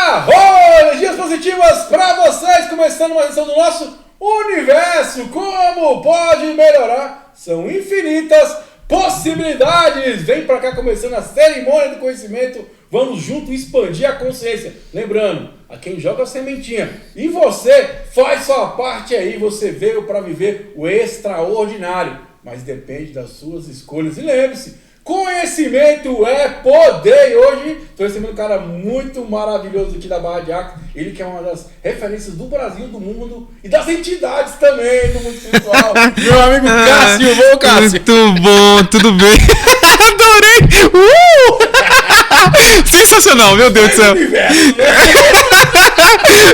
Arroz! Energias positivas para vocês, começando uma edição do nosso universo. Como pode melhorar? São infinitas possibilidades. Vem para cá, começando a cerimônia do conhecimento. Vamos junto expandir a consciência. Lembrando, a quem joga a sementinha. E você faz sua parte aí. Você veio para viver o extraordinário. Mas depende das suas escolhas. E lembre-se, conhecimento é poder. E hoje estou recebendo um cara muito maravilhoso aqui da Barra de Axis. Ele que é uma das referências do Brasil, do mundo e das entidades também do mundo espiritual. Meu amigo Cássio. Bom, Cássio? Muito bom, tudo bem? Adorei! Sensacional, meu Deus do céu. Universo, né?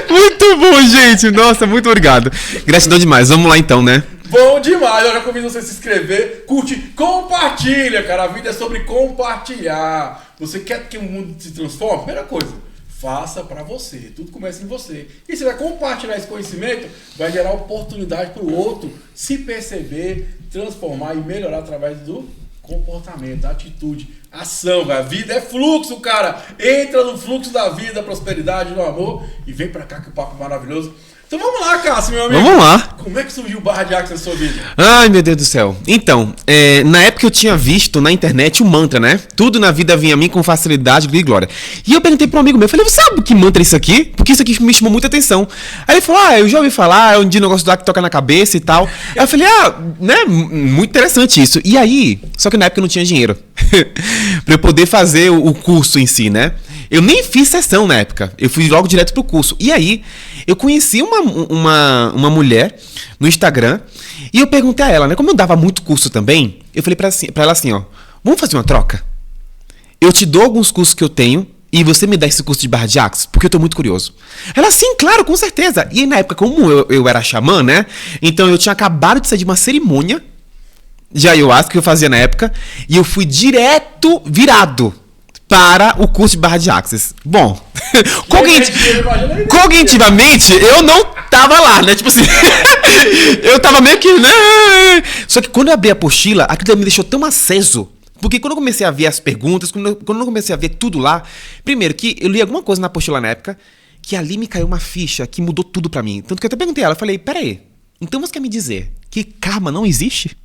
Muito bom, gente. Nossa, muito obrigado. Gratidão demais. Vamos lá então, né? Bom demais, eu já convido você a se inscrever, curte, compartilha, cara, a vida é sobre compartilhar. Você quer que o mundo se transforme? Primeira coisa, faça pra você, tudo começa em você. E você vai compartilhar esse conhecimento, vai gerar oportunidade pro outro se perceber, transformar e melhorar através do comportamento, da atitude, ação. A vida é fluxo, cara. Entra no fluxo da vida, prosperidade, do amor e vem pra cá que o papo é maravilhoso. Então vamos lá, Cássio, meu amigo. Vamos lá. Como é que surgiu o Barra de Axis na sua vida? Ai, meu Deus do céu. Então, na época eu tinha visto na internet o mantra, né? Tudo na vida vinha a mim com facilidade, glória e glória. E eu perguntei para um amigo meu, eu falei, você sabe que mantra é isso aqui? Porque isso aqui me chamou muita atenção. Aí ele falou, eu já ouvi falar, é um negócio lá que toca na cabeça e tal. Aí eu falei, né, muito interessante isso. E aí, só que na época eu não tinha dinheiro para eu poder fazer o curso em si, né? Eu nem fiz sessão na época, eu fui logo direto pro curso. E aí, eu conheci uma mulher no Instagram e eu perguntei a ela, né? Como eu dava muito curso também, eu falei pra ela assim, vamos fazer uma troca? Eu te dou alguns cursos que eu tenho e você me dá esse curso de Barra de Axis, porque eu tô muito curioso. Ela, sim, claro, com certeza. E aí, na época, como eu era xamã, né? Então eu tinha acabado de sair de uma cerimônia de ayahuasca que eu fazia na época e eu fui direto virado para o curso de Barra de Axis. Bom, cognitivamente eu não tava lá, né? Tipo assim, eu tava meio que, né? Só que quando eu abri a apostila, aquilo me deixou tão aceso. Porque quando eu comecei a ver as perguntas, quando eu comecei a ver tudo lá, primeiro que eu li alguma coisa na apostila na época, que ali me caiu uma ficha que mudou tudo pra mim. Tanto que eu até perguntei a ela, falei, peraí, então você quer me dizer que karma não existe?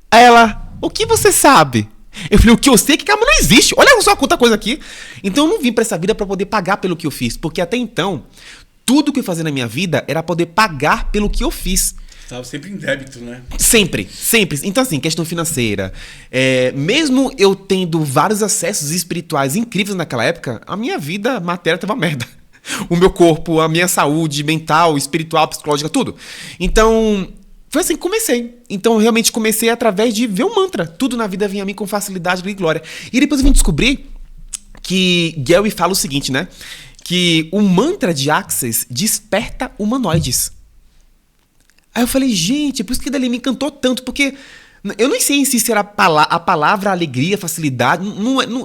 Aí ela, o que você sabe? Eu falei, o que eu sei é que karma não existe. Olha só quanta coisa aqui. Então eu não vim pra essa vida pra poder pagar pelo que eu fiz. Porque até então, tudo que eu fazia na minha vida era poder pagar pelo que eu fiz. Estava sempre em débito, né? Sempre, sempre. Então assim, questão financeira. Mesmo eu tendo vários acessos espirituais incríveis naquela época, a minha vida, a matéria tava merda. O meu corpo, a minha saúde mental, espiritual, psicológica, tudo. Então foi assim que comecei. Então, eu realmente comecei através de ver o mantra. Tudo na vida vinha a mim com facilidade e glória. E depois eu vim descobrir que Gary fala o seguinte, né? Que o mantra de Axis desperta humanoides. Aí eu falei, gente, por isso que dali me encantou tanto, porque eu nem sei se era a palavra alegria, facilidade,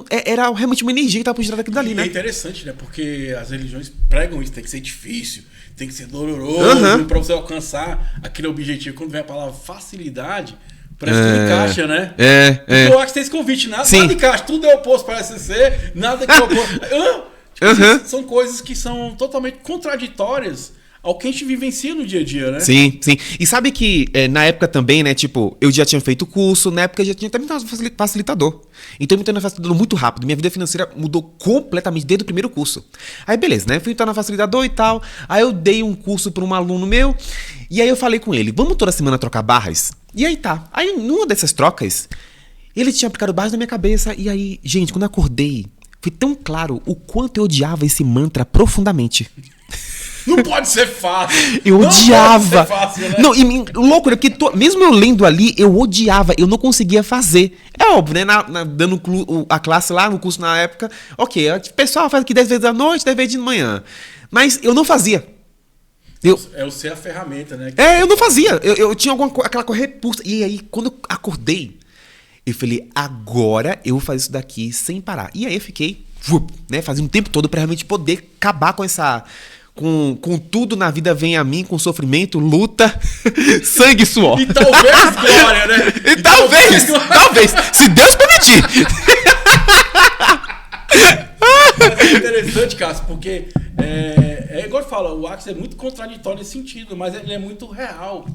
era realmente uma energia que estava por trás daquilo dali, né? É interessante, né? Porque as religiões pregam isso, tem que ser difícil, tem que ser doloroso, pra você alcançar aquele objetivo. Quando vem a palavra facilidade, parece que tudo encaixa, né? Eu acho que tem esse convite, nada encaixa, tudo é oposto, parece ser, nada que é oposto. São coisas que são totalmente contraditórias ao que a gente vivencia no dia a dia, né? Sim, sim. E sabe que na época também, né, tipo, eu já tinha feito curso, na época eu já tinha até me tornado facilitador. Então eu me tornei facilitador muito rápido. Minha vida financeira mudou completamente desde o primeiro curso. Aí beleza, né? Fui tornar facilitador e tal. Aí eu dei um curso para um aluno meu. E aí eu falei com ele, vamos toda semana trocar barras? E aí tá. Aí numa dessas trocas, ele tinha aplicado barras na minha cabeça. E aí, gente, quando eu acordei, foi tão claro o quanto eu odiava esse mantra profundamente. Não pode ser fácil. Eu odiava. Não pode ser fácil, né? Não, e louco, né? Porque mesmo eu lendo ali, eu odiava, eu não conseguia fazer. É óbvio, né? Dando a classe lá, no curso na época, ok, o pessoal faz aqui 10 vezes à noite, 10 vezes de manhã. Mas eu não fazia. É o ser a ferramenta, né? Eu não fazia. Eu tinha aquela repulsa. E aí, quando eu acordei, eu falei, agora eu vou fazer isso daqui sem parar. E aí eu fiquei, né? Fazia um tempo todo pra realmente poder acabar com essa... Com tudo na vida vem a mim, com sofrimento, luta, sangue e suor. E talvez glória, né? E talvez, se Deus permitir. Mas é interessante, Cássio, porque igual eu falo, o Axis é muito contraditório nesse sentido, mas ele é muito real.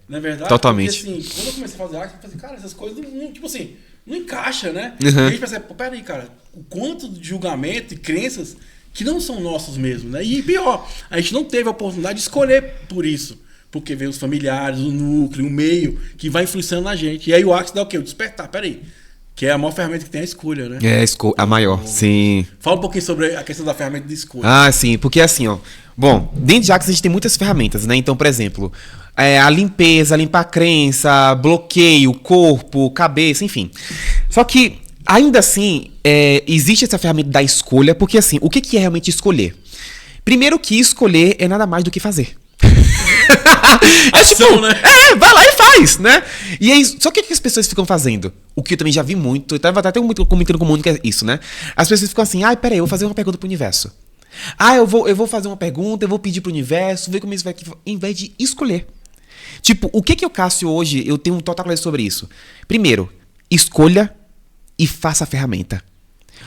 Não é verdade? Totalmente. Porque assim, quando eu comecei a fazer Axis, eu falei, cara, essas coisas não, tipo assim, não encaixa, né? Uhum. E a gente pensa, peraí, cara, o quanto de julgamento e crenças que não são nossos mesmo, né? E pior, a gente não teve a oportunidade de escolher por isso. Porque vem os familiares, o núcleo, o meio, que vai influenciando na gente. E aí o Axis dá o quê? O despertar, peraí. Que é a maior ferramenta que tem a escolha, né? A maior, sim. Fala um pouquinho sobre a questão da ferramenta de escolha. Ah, sim, porque assim, ó. Bom, dentro de Axis a gente tem muitas ferramentas, né? Então, por exemplo, a limpeza, limpar a crença, bloqueio, corpo, cabeça, enfim. Só que, ainda assim, existe essa ferramenta da escolha, porque assim, o que é realmente escolher? Primeiro que escolher é nada mais do que fazer. Ação, né? Vai lá e faz, né? E aí, só que o que as pessoas ficam fazendo? O que eu também já vi muito, eu tava até muito comentando com o mundo que é isso, né? As pessoas ficam assim, peraí, eu vou fazer uma pergunta pro universo. Eu vou fazer uma pergunta, eu vou pedir pro universo, ver como isso vai aqui, em vez de escolher. Tipo, o que eu, Cássio, hoje, eu tenho um total clareza sobre isso. Primeiro, escolha e faça a ferramenta.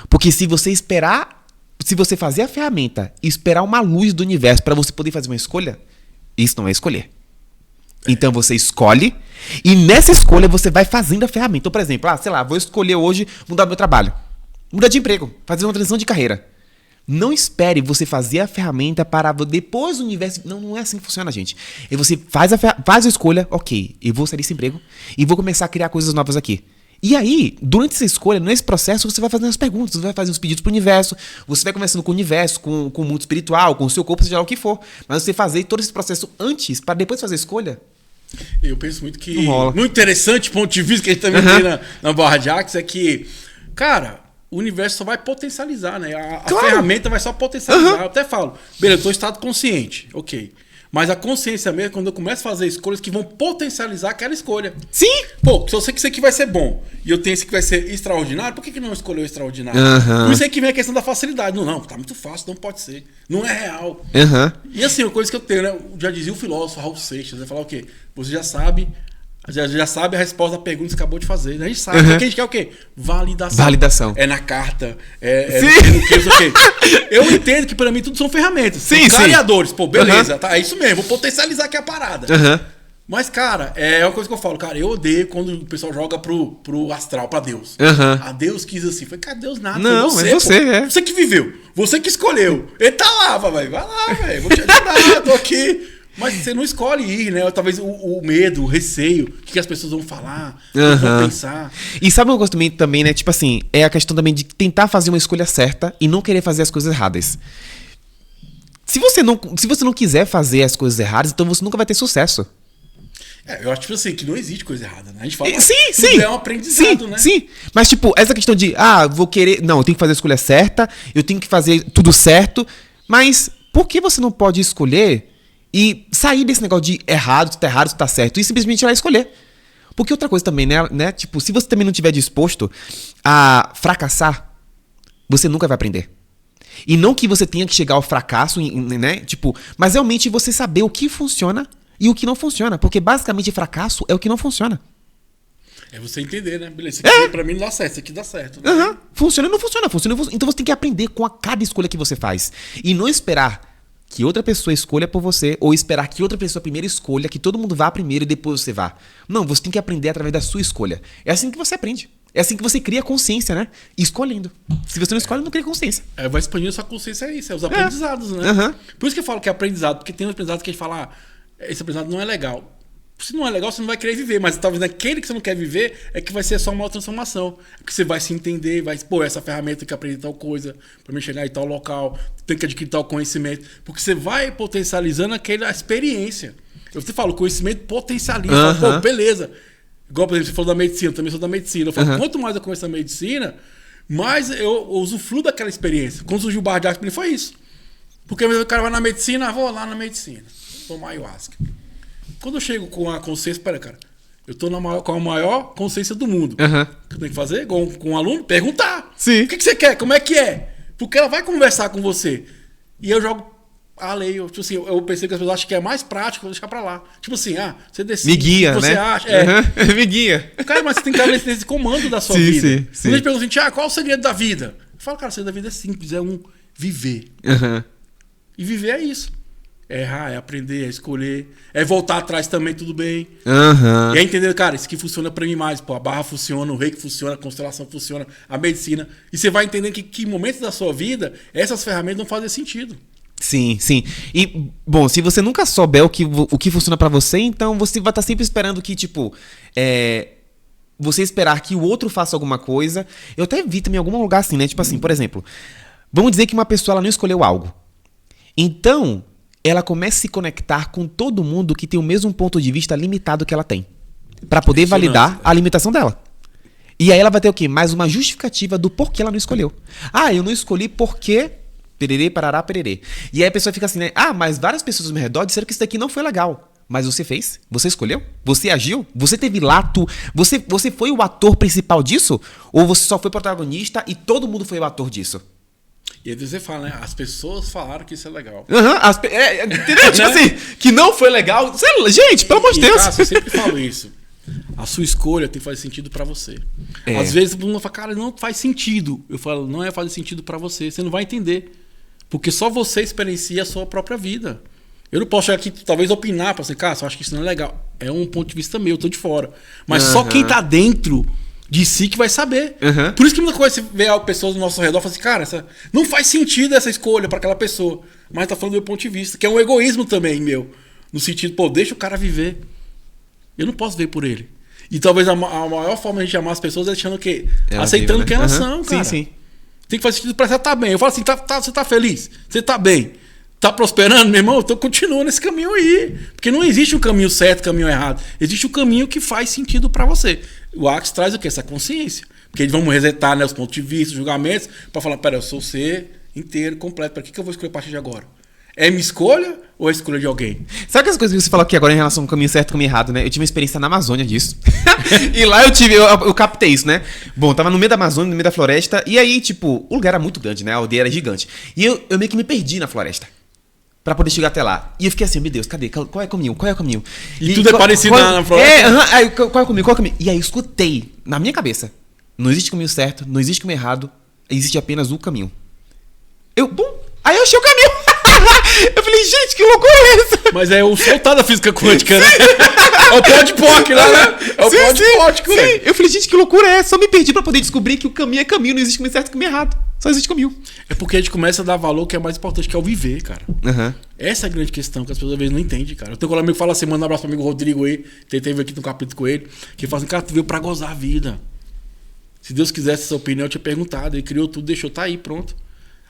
Porque se você fazer a ferramenta e esperar uma luz do universo para você poder fazer uma escolha, isso não é escolher. Então você escolhe e nessa escolha você vai fazendo a ferramenta. Então, por exemplo, sei lá, vou escolher hoje mudar meu trabalho. Mudar de emprego, fazer uma transição de carreira. Não espere você fazer a ferramenta para depois o universo... Não é assim que funciona, gente. E você faz a escolha, ok, eu vou sair desse emprego e vou começar a criar coisas novas aqui. E aí, durante essa escolha, nesse processo, você vai fazendo as perguntas, você vai fazendo os pedidos pro universo, você vai conversando com o universo, com o mundo espiritual, com o seu corpo, seja lá o que for. Mas você fazer todo esse processo antes, para depois fazer a escolha... Eu penso muito que... Muito interessante ponto de vista que a gente também tem na Barra de Axis é que, cara, o universo só vai potencializar, né? A ferramenta vai só potencializar. Eu até falo, beleza, eu tô em estado consciente, ok. Mas a consciência mesmo, quando eu começo a fazer escolhas que vão potencializar aquela escolha. Sim! Pô, se eu sei que isso aqui vai ser bom e eu tenho esse que vai ser extraordinário, por que não escolheu o extraordinário? Por isso aí que vem a questão da facilidade. Não, tá muito fácil, não pode ser. Não é real. E assim, uma coisa que eu tenho, né? Já dizia o filósofo Raul Seixas, ele falar o quê? Você já sabe a resposta da pergunta que você acabou de fazer. A gente sabe. O que a gente quer é o quê? Validação. É na carta. No quê. Eu entendo que pra mim tudo são ferramentas. São clareadores. Pô, beleza. Tá, é isso mesmo. Vou potencializar aqui a parada. Mas, cara, é uma coisa que eu falo. Cara, eu odeio quando o pessoal joga pro astral, pra Deus. A Deus quis assim. Falei, cara, Deus nada. Não, foi você, pô. Você que viveu. Você que escolheu. Ele tá lá, velho. Vai lá, velho. Vou te ajudar. Tô aqui. Mas você não escolhe ir, né? Talvez o medo, o receio, o que as pessoas vão falar, o que vão pensar. E sabe uma coisa também, né? Tipo assim, é a questão também de tentar fazer uma escolha certa e não querer fazer as coisas erradas. Se você não quiser fazer as coisas erradas, então você nunca vai ter sucesso. Eu acho, tipo assim, que não existe coisa errada, né? A gente fala sim. É um aprendizado, né? Sim, mas tipo, essa questão de, vou querer... Não, eu tenho que fazer a escolha certa, eu tenho que fazer tudo certo, mas por que você não pode escolher... E sair desse negócio de errado, se tá errado, se tá certo, e simplesmente ir lá escolher. Porque outra coisa também, né? Tipo, se você também não estiver disposto a fracassar, você nunca vai aprender. E não que você tenha que chegar ao fracasso, né? Tipo, mas realmente você saber o que funciona e o que não funciona. Porque basicamente fracasso é o que não funciona. É você entender, né? Beleza, isso aqui pra mim não dá certo, isso aqui dá certo. Né? Funciona ou não funciona. Então você tem que aprender com cada escolha que você faz. E não esperar que outra pessoa escolha por você, ou esperar que outra pessoa primeiro escolha, que todo mundo vá primeiro e depois você vá. Não, você tem que aprender através da sua escolha. É assim que você aprende. É assim que você cria consciência, né? Escolhendo. Se você não escolhe, não cria consciência. Vai expandindo a sua consciência, é isso, é os aprendizados, né? Por isso que eu falo que é aprendizado, porque tem um aprendizado que a gente fala, esse aprendizado não é legal. Se não é legal, você não vai querer viver, mas talvez naquele que você não quer viver é que vai ser só uma transformação. Porque você vai se entender, essa ferramenta tem que aprender tal coisa, para me chegar em tal local, tem que adquirir tal conhecimento. Porque você vai potencializando aquela experiência. Eu te falo, conhecimento potencializa. Pô, beleza. Igual, por exemplo, você falou da medicina, eu também sou da medicina. Eu falo, quanto mais eu conheço a medicina, mais eu usufruo daquela experiência. Quando surgiu o Barra de Axis, foi isso. Porque o cara vai na medicina, vou lá na medicina, tomar ayahuasca. Quando eu chego com a consciência, cara, eu tô com a maior consciência do mundo. O que eu tenho que fazer? Com um aluno? Perguntar. Sim. O que você quer? Como é que é? Porque ela vai conversar com você. E eu jogo a lei. Tipo assim, eu pensei que as pessoas acham que é mais prático deixar pra lá. Tipo assim, você decide. Me guia, o que você né? acha. Me guia. Cara, mas você tem que estar nesse comando da sua vida. Quando a gente pergunta assim, qual é o segredo da vida? Eu falo, cara, a saída da vida é simples, é viver. Aham. E viver é isso. É errar, é aprender, é escolher, é voltar atrás também, tudo bem. Aham. E é entender, cara, isso aqui funciona pra mim mais. Pô, a barra funciona, o reiki funciona, a constelação funciona, a medicina. E você vai entendendo que momentos da sua vida, essas ferramentas não fazem sentido. Sim, sim. E, bom, se você nunca souber o que funciona pra você, então você vai estar sempre esperando que, tipo, você esperar que o outro faça alguma coisa. Eu até vi também em algum lugar assim, né? Tipo assim, por exemplo, vamos dizer que uma pessoa ela não escolheu algo. Então, ela começa a se conectar com todo mundo que tem o mesmo ponto de vista limitado que ela tem. Pra poder validar a limitação dela. E aí ela vai ter o quê? Mais uma justificativa do porquê ela não escolheu. Ah, eu não escolhi porque... Pererê, parará, pererê. E aí a pessoa fica assim, né? Ah, mas várias pessoas ao meu redor disseram que isso daqui não foi legal. Mas você fez? Você escolheu? Você agiu? Você teve lato? Você foi o ator principal disso? Ou você só foi protagonista e todo mundo foi o ator disso? E aí você fala, né? As pessoas falaram que isso é legal. Entendeu? Tipo assim, que não foi legal. Gente, pelo amor de Deus. Cara, eu sempre falo isso. A sua escolha tem que fazer sentido pra você. Às vezes todo mundo fala, cara, não faz sentido. Eu falo, não é fazer sentido pra você. Você não vai entender. Porque só você experiencia a sua própria vida. Eu não posso chegar aqui, talvez, opinar para você, cara, eu acho que isso não é legal. É um ponto de vista meu, eu tô de fora. Mas só quem tá dentro de si que vai saber. Por isso que muita coisa você vê pessoas ao nosso redor e fala assim, cara, não faz sentido essa escolha para aquela pessoa. Mas tá falando do meu ponto de vista, que é um egoísmo também meu. No sentido, pô, deixa o cara viver. Eu não posso ver por ele. E talvez a maior forma de a gente amar as pessoas é deixando o quê? Aceitando quem elas são, cara. Sim, sim. Tem que fazer sentido pra você estar bem. Eu falo assim, você tá feliz? Você tá bem? Tá prosperando, meu irmão? Então continua nesse caminho aí. Porque não existe um caminho certo, caminho errado. Existe um caminho que faz sentido pra você. O Axis traz o quê? Essa consciência. Porque eles vão resetar, né, os pontos de vista, os julgamentos, pra falar, pera, eu sou ser inteiro, completo. Pra que eu vou escolher a partir de agora? É minha escolha ou é a escolha de alguém? Sabe aquelas coisas que você falou aqui agora em relação ao caminho certo e caminho errado, né? Eu tive uma experiência na Amazônia disso. E lá eu captei isso, né? Bom, tava no meio da Amazônia, no meio da floresta. E aí, tipo, o lugar era muito grande, né? A aldeia era gigante. E eu meio que me perdi na floresta. Pra poder chegar até lá. E eu fiquei assim, meu Deus, cadê? Qual é o caminho? Qual é o caminho? E tudo é parecido na floresta? Aí, qual é o caminho? Qual é o caminho? E aí eu escutei, na minha cabeça. Não existe caminho certo, não existe caminho errado. Existe apenas o caminho. Aí eu achei o caminho. Eu falei, gente, que loucura é essa? Mas é o soltar da física quântica, né? É o pó de POC lá, né? É o pó de POC, né? Eu falei, gente, que loucura é essa? Só me perdi pra poder descobrir que o caminho é caminho, não existe caminho certo e caminho errado. Só existe caminho. É porque a gente começa a dar valor que é mais importante, que é o viver, cara. Essa é a grande questão que as pessoas às vezes não entendem, cara. Eu tenho um amigo que fala assim, manda um abraço pro amigo Rodrigo aí, teve aqui no capítulo com ele, que fala assim, cara, tu veio pra gozar a vida. Se Deus quisesse essa opinião, eu tinha perguntado. Ele criou tudo, deixou, tá aí, pronto.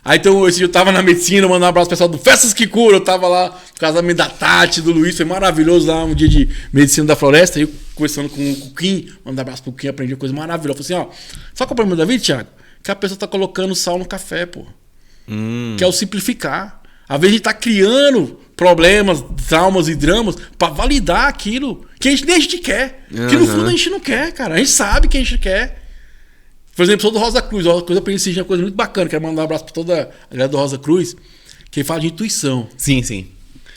Aí então, esse dia eu tava na medicina, mandando um abraço pro pessoal do Festas que Cura. Eu tava lá no casamento da Tati, do Luiz, foi maravilhoso lá, um dia de medicina da floresta. Eu conversando com o Kim, mandando um abraço pro Kim, aprendi uma coisa maravilhosa. Eu falei assim, ó, sabe qual é o problema da vida, Thiago? Que a pessoa tá colocando sal no café, pô. Que é o simplificar. Às vezes a gente tá criando problemas, traumas e dramas pra validar aquilo que a gente quer. Que no fundo a gente não quer, cara. A gente sabe que a gente quer. Por exemplo, sou do Rosa Cruz. Rosa Cruz eu aprendi uma coisa muito bacana. Quero mandar um abraço pra toda a galera do Rosa Cruz. Que fala de intuição. Sim, sim.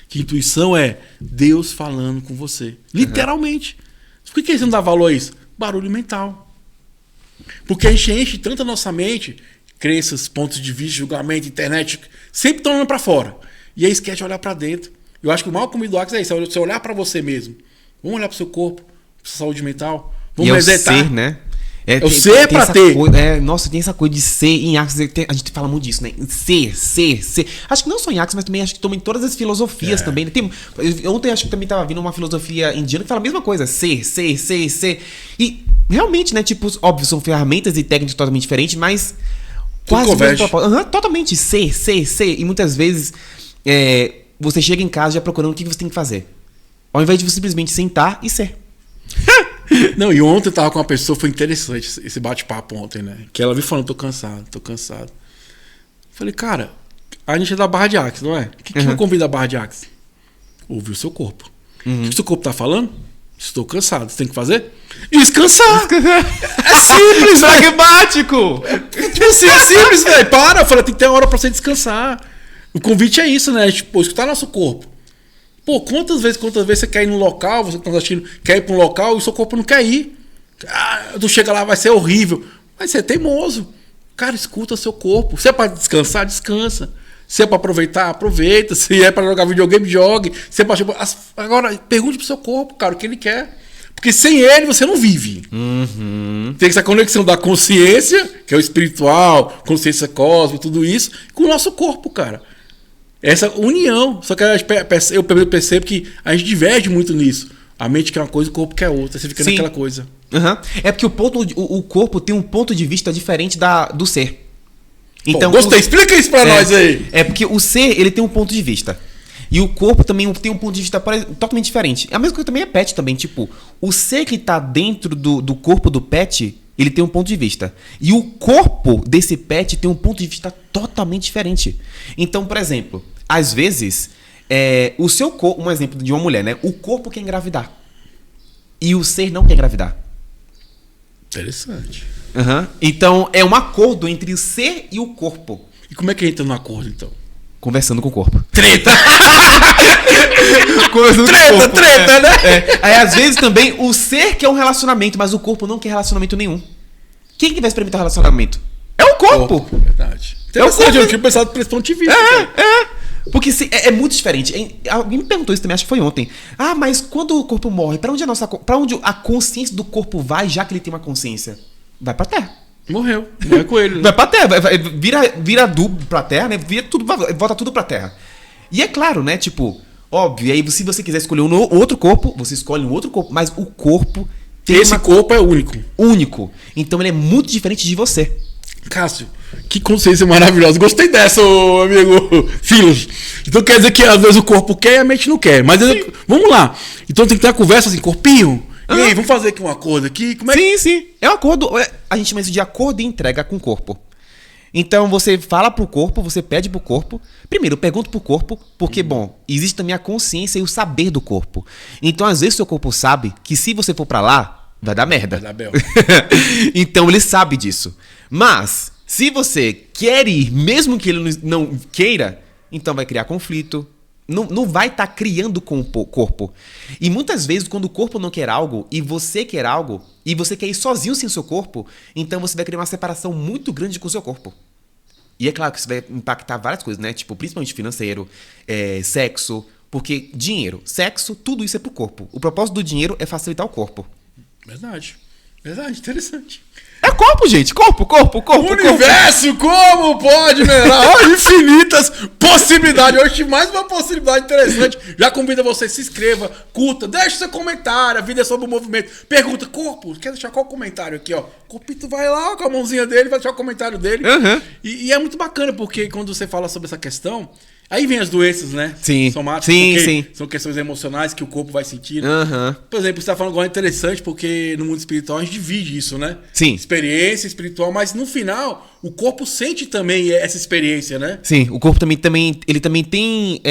Que intuição é Deus falando com você. Literalmente. Por que você não dá valor a isso? Barulho mental. Porque a gente enche tanto a nossa mente, crenças, pontos de vista, julgamento, internet, sempre estão olhando pra fora. E aí esquece de olhar pra dentro. Eu acho que o mal comigo do Axis é isso. É você olhar pra você mesmo. Vamos olhar pro seu corpo, pra sua saúde mental. Vamos resetar. Ser, né? O ser pra ter. Nossa, tem essa coisa de ser em Axis. A gente fala muito disso, né? Ser. Acho que não só em Axis, mas também acho que toma em todas as filosofias também. Ontem acho que também tava vindo uma filosofia indiana que fala a mesma coisa. Ser. E realmente, né? Tipo, óbvio, são ferramentas e técnicas totalmente diferentes, mas quase o mesmo propósito. Totalmente. Ser. E muitas vezes você chega em casa já procurando o que você tem que fazer. Ao invés de você simplesmente sentar e ser. Não, e ontem eu tava com uma pessoa, foi interessante esse bate-papo ontem, né? Que ela veio falando, tô cansado. Falei, cara, a gente é da Barra de Axis, não é? O que eu convido a Barra de Axis? Ouvir o seu corpo. O que o seu corpo tá falando? Estou cansado. Você tem que fazer? Descansar. É simples, pragmático. Tipo assim, é simples, velho. Para, eu falei, tem que ter uma hora pra você descansar. O convite é isso, né? Tipo, escutar nosso corpo. Pô, quantas vezes você quer ir num local, você que tá assistindo, quer ir pra um local e o seu corpo não quer ir. Tu chega lá, vai ser horrível. Mas você é teimoso. Cara, escuta seu corpo. Se é pra descansar, descansa. Se é pra aproveitar, aproveita. Se é pra jogar videogame, jogue. Se é pra... Agora, pergunte pro seu corpo, cara, o que ele quer. Porque sem ele você não vive. Tem essa conexão da consciência, que é o espiritual, consciência cósmica, tudo isso, com o nosso corpo, cara. Essa união. Só que eu percebo que a gente diverge muito nisso. A mente quer uma coisa, o corpo quer outra. Você fica naquela coisa. É porque o corpo tem um ponto de vista diferente do ser. Então, gostei, explica isso pra nós aí. É porque o ser, ele tem um ponto de vista. E o corpo também tem um ponto de vista totalmente diferente. A mesma coisa também é pet também. Tipo, o ser que tá dentro do corpo do pet, ele tem um ponto de vista. E o corpo desse pet tem um ponto de vista totalmente diferente. Então, por exemplo, às vezes, o seu corpo, um exemplo de uma mulher, né? O corpo quer engravidar. E o ser não quer engravidar. Interessante. Então, é um acordo entre o ser e o corpo. E como é que entra no acordo, então? Conversando com o corpo. Treta! Treta, né? Aí, às vezes, também, o ser quer um relacionamento, mas o corpo não quer relacionamento nenhum. Quem que vai experimentar relacionamento? É o corpo. Verdade. Interessante, eu tinha pensado por esse ponto de vista. Porque é muito diferente. Alguém me perguntou isso também, acho que foi ontem. mas quando o corpo morre, pra onde a consciência do corpo vai, já que ele tem uma consciência? Vai pra terra. Morreu com ele. Né? Vai pra terra, vira adubo pra terra, né? Volta tudo pra terra. E é claro, né? Tipo, óbvio, e aí se você quiser escolher um outro corpo, você escolhe um outro corpo, mas o corpo tem esse corpo é único. Único. Então ele é muito diferente de você. Cássio, que consciência maravilhosa. Gostei dessa, amigo Filhos. Então quer dizer que às vezes o corpo quer e a mente não quer. Mas vamos lá. Então tem que ter uma conversa assim, corpinho. E aí, vamos fazer aqui um acordo aqui? Como é sim. É um acordo. A gente chama isso de acordo e entrega com o corpo. Então você fala pro corpo, você pede pro corpo. Primeiro, eu pergunto pro corpo, porque, bom, existe também a consciência e o saber do corpo. Então, às vezes, seu corpo sabe que se você for pra lá, vai dar merda. Vai dar bel. Então ele sabe disso. Mas, se você quer ir, mesmo que ele não queira, então vai criar conflito. Não vai estar criando com o corpo. E muitas vezes, quando o corpo não quer algo, e você quer algo, e você quer ir sozinho sem o seu corpo, então você vai criar uma separação muito grande com o seu corpo. E é claro que isso vai impactar várias coisas, né? Tipo, principalmente financeiro, sexo, porque dinheiro, sexo, tudo isso é pro corpo. O propósito do dinheiro é facilitar o corpo. Verdade, interessante. É corpo, gente. Corpo. O universo, como pode melhorar? Infinitas possibilidades. Hoje mais uma possibilidade interessante. Já convido você, se inscreva, curta, deixe seu comentário. A vida é sobre o movimento. Pergunta, corpo, quer deixar qual comentário aqui, ó? Corpito vai lá com a mãozinha dele, vai deixar o comentário dele. E é muito bacana, porque quando você fala sobre essa questão, aí vem as doenças, né? Sim. Somáticas. Sim. São questões emocionais que o corpo vai sentir. Por exemplo, você tá falando agora interessante, porque no mundo espiritual a gente divide isso, né? Sim. Experiência espiritual, mas no final o corpo sente também essa experiência, né? Sim, o corpo também ele também tem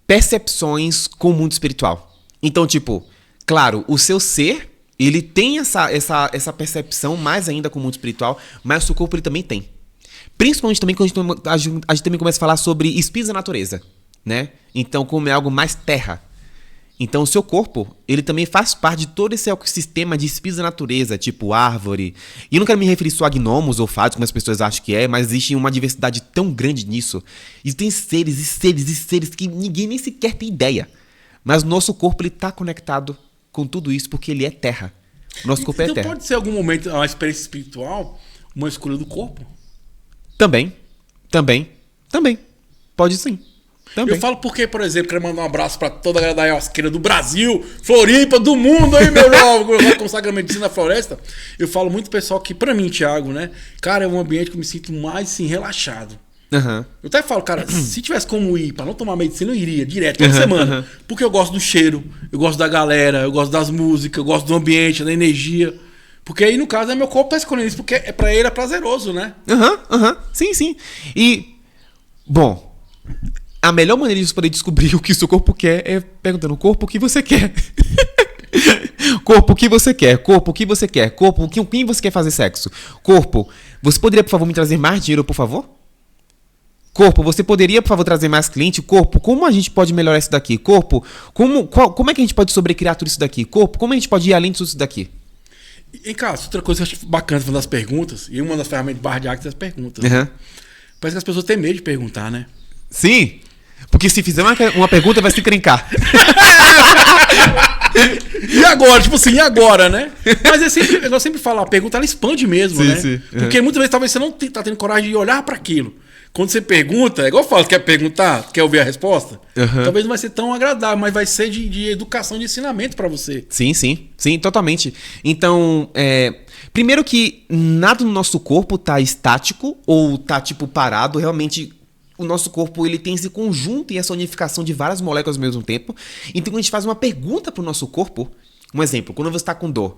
percepções com o mundo espiritual. Então, tipo, claro, o seu ser, ele tem essa percepção mais ainda com o mundo espiritual, mas o seu corpo ele também tem. Principalmente também quando a gente também começa a falar sobre espíritos da natureza, né? Então, como é algo mais terra. Então, o seu corpo, ele também faz parte de todo esse ecossistema de espíritos da natureza, tipo árvore. E eu não quero me referir só a gnomos ou fados, como as pessoas acham que é, mas existe uma diversidade tão grande nisso. E tem seres que ninguém nem sequer tem ideia. Mas o nosso corpo, ele tá conectado com tudo isso porque ele é terra. O nosso corpo é terra. Então pode ser, em algum momento, uma experiência espiritual, uma escolha do corpo? Também. Pode sim. Também. Eu falo porque, por exemplo, quero mandar um abraço pra toda a galera da ayahuasqueira do Brasil, Floripa, do mundo aí, meu jovem, eu consagro a medicina na floresta. Eu falo muito pro pessoal que, pra mim, Thiago, né? Cara, é um ambiente que eu me sinto mais, assim, relaxado. Eu até falo, cara, se tivesse como ir pra não tomar medicina, eu iria direto, toda semana. Porque eu gosto do cheiro, eu gosto da galera, eu gosto das músicas, eu gosto do ambiente, da energia. Porque aí, no caso, meu corpo tá escolhendo isso, porque pra ele é prazeroso, né? Sim. E, bom, a melhor maneira de você poder descobrir o que o seu corpo quer é perguntando, corpo, o que você quer? Corpo, o que você quer? Corpo, o que você quer? Corpo, com quem você quer fazer sexo? Corpo, você poderia, por favor, me trazer mais dinheiro, por favor? Corpo, você poderia, por favor, trazer mais cliente? Corpo, como a gente pode melhorar isso daqui? Corpo, como é que a gente pode sobrecriar tudo isso daqui? Corpo, como a gente pode ir além disso daqui? E, cara, outra coisa que eu acho bacana das perguntas, e uma das ferramentas de Barra de Axis é as perguntas. Uhum. Parece que as pessoas têm medo de perguntar, né? Sim. Porque se fizer uma pergunta, vai se encrencar. E agora? Tipo assim, e agora, né? Mas eu sempre falo, a pergunta ela expande mesmo, Sim, né? sim. Porque muitas vezes talvez você não tá tendo coragem de olhar para aquilo. Quando você pergunta, é igual eu falo, quer perguntar, quer ouvir a resposta? Uhum. Talvez não vai ser tão agradável, mas vai ser de educação, de ensinamento para você. Sim, sim. Sim, totalmente. Então, primeiro que nada no nosso corpo tá estático ou tá, tipo, parado. Realmente, o nosso corpo ele tem esse conjunto e essa unificação de várias moléculas ao mesmo tempo. Então, quando a gente faz uma pergunta pro nosso corpo, um exemplo, quando você está com dor,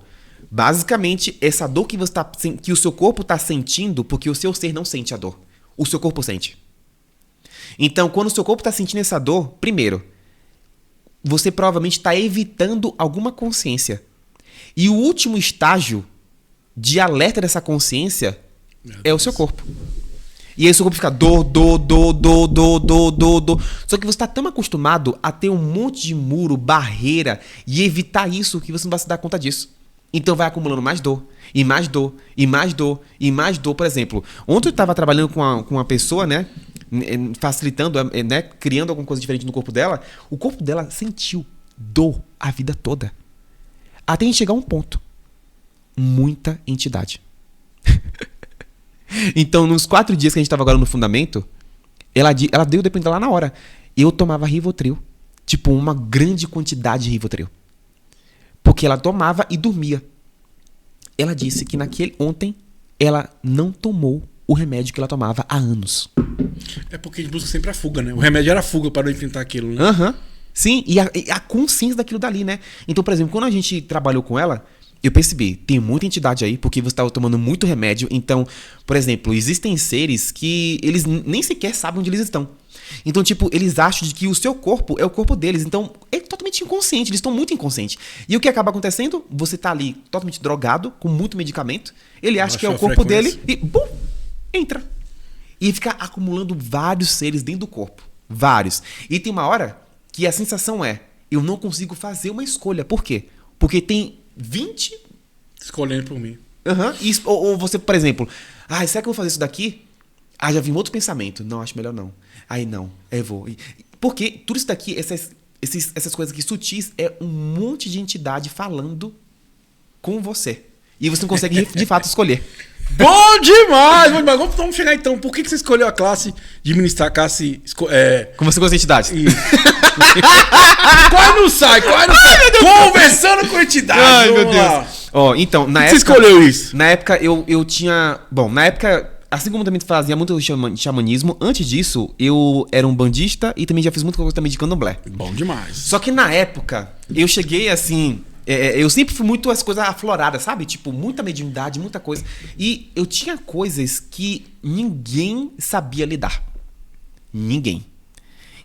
basicamente, essa dor que o seu corpo está sentindo, porque o seu ser não sente a dor. O seu corpo sente. Então, quando o seu corpo está sentindo essa dor, primeiro, você provavelmente está evitando alguma consciência. E o último estágio de alerta dessa consciência é o seu corpo. E aí o seu corpo fica dor. Só que você está tão acostumado a ter um monte de muro, barreira e evitar isso que você não vai se dar conta disso. Então vai acumulando mais dor, e mais dor, e mais dor, e mais dor. Por exemplo, ontem eu estava trabalhando com uma pessoa, né? Facilitando, né? Criando alguma coisa diferente no corpo dela. O corpo dela sentiu dor a vida toda. Até em chegar a um ponto. Muita entidade. Então, nos 4 dias que a gente estava agora no fundamento, ela deu o depoimento lá na hora. Eu tomava Rivotril. Tipo, uma grande quantidade de Rivotril. Porque ela tomava e dormia. Ela disse que ontem ela não tomou o remédio que ela tomava há anos. É porque a gente busca sempre a fuga, né? O remédio era a fuga para não enfrentar aquilo, né? Aham. Sim, e a consciência daquilo dali, né? Então, por exemplo, quando a gente trabalhou com ela, eu percebi, tem muita entidade aí, porque você estava tomando muito remédio. Então, por exemplo, existem seres que eles nem sequer sabem onde eles estão. Então, tipo, eles acham de que o seu corpo é o corpo deles. Então, é totalmente inconsciente, eles estão muito inconscientes. E o que acaba acontecendo? Você tá ali totalmente drogado, com muito medicamento. Ele acha que é o corpo dele e, bum, entra. E fica acumulando vários seres dentro do corpo. Vários. E tem uma hora que a sensação é, eu não consigo fazer uma escolha. Por quê? Porque tem 20... Escolhendo por mim. Uhum. Ou você, por exemplo, será que eu vou fazer isso daqui? Já vem outro pensamento. Não, acho melhor não. Aí não, eu vou. Porque tudo isso daqui, essas coisas aqui sutis, é um monte de entidade falando com você. E você não consegue, de fato, escolher. Bom demais! Vamos chegar então. Por que você escolheu a classe de ministrar classe... Conversando com as entidades. Isso. Qual não sai? Conversando com entidades. Ai, meu Deus. Então, na época... Você escolheu isso? Na época, eu tinha... Bom, na época... Assim como eu também fazia muito xamanismo, antes disso, eu era um bandista e também já fiz muita coisa também de candomblé. Bom demais. Só que na época, eu cheguei assim... eu sempre fui muito as coisas afloradas, sabe? Tipo, muita mediunidade, muita coisa. E eu tinha coisas que ninguém sabia lidar. Ninguém.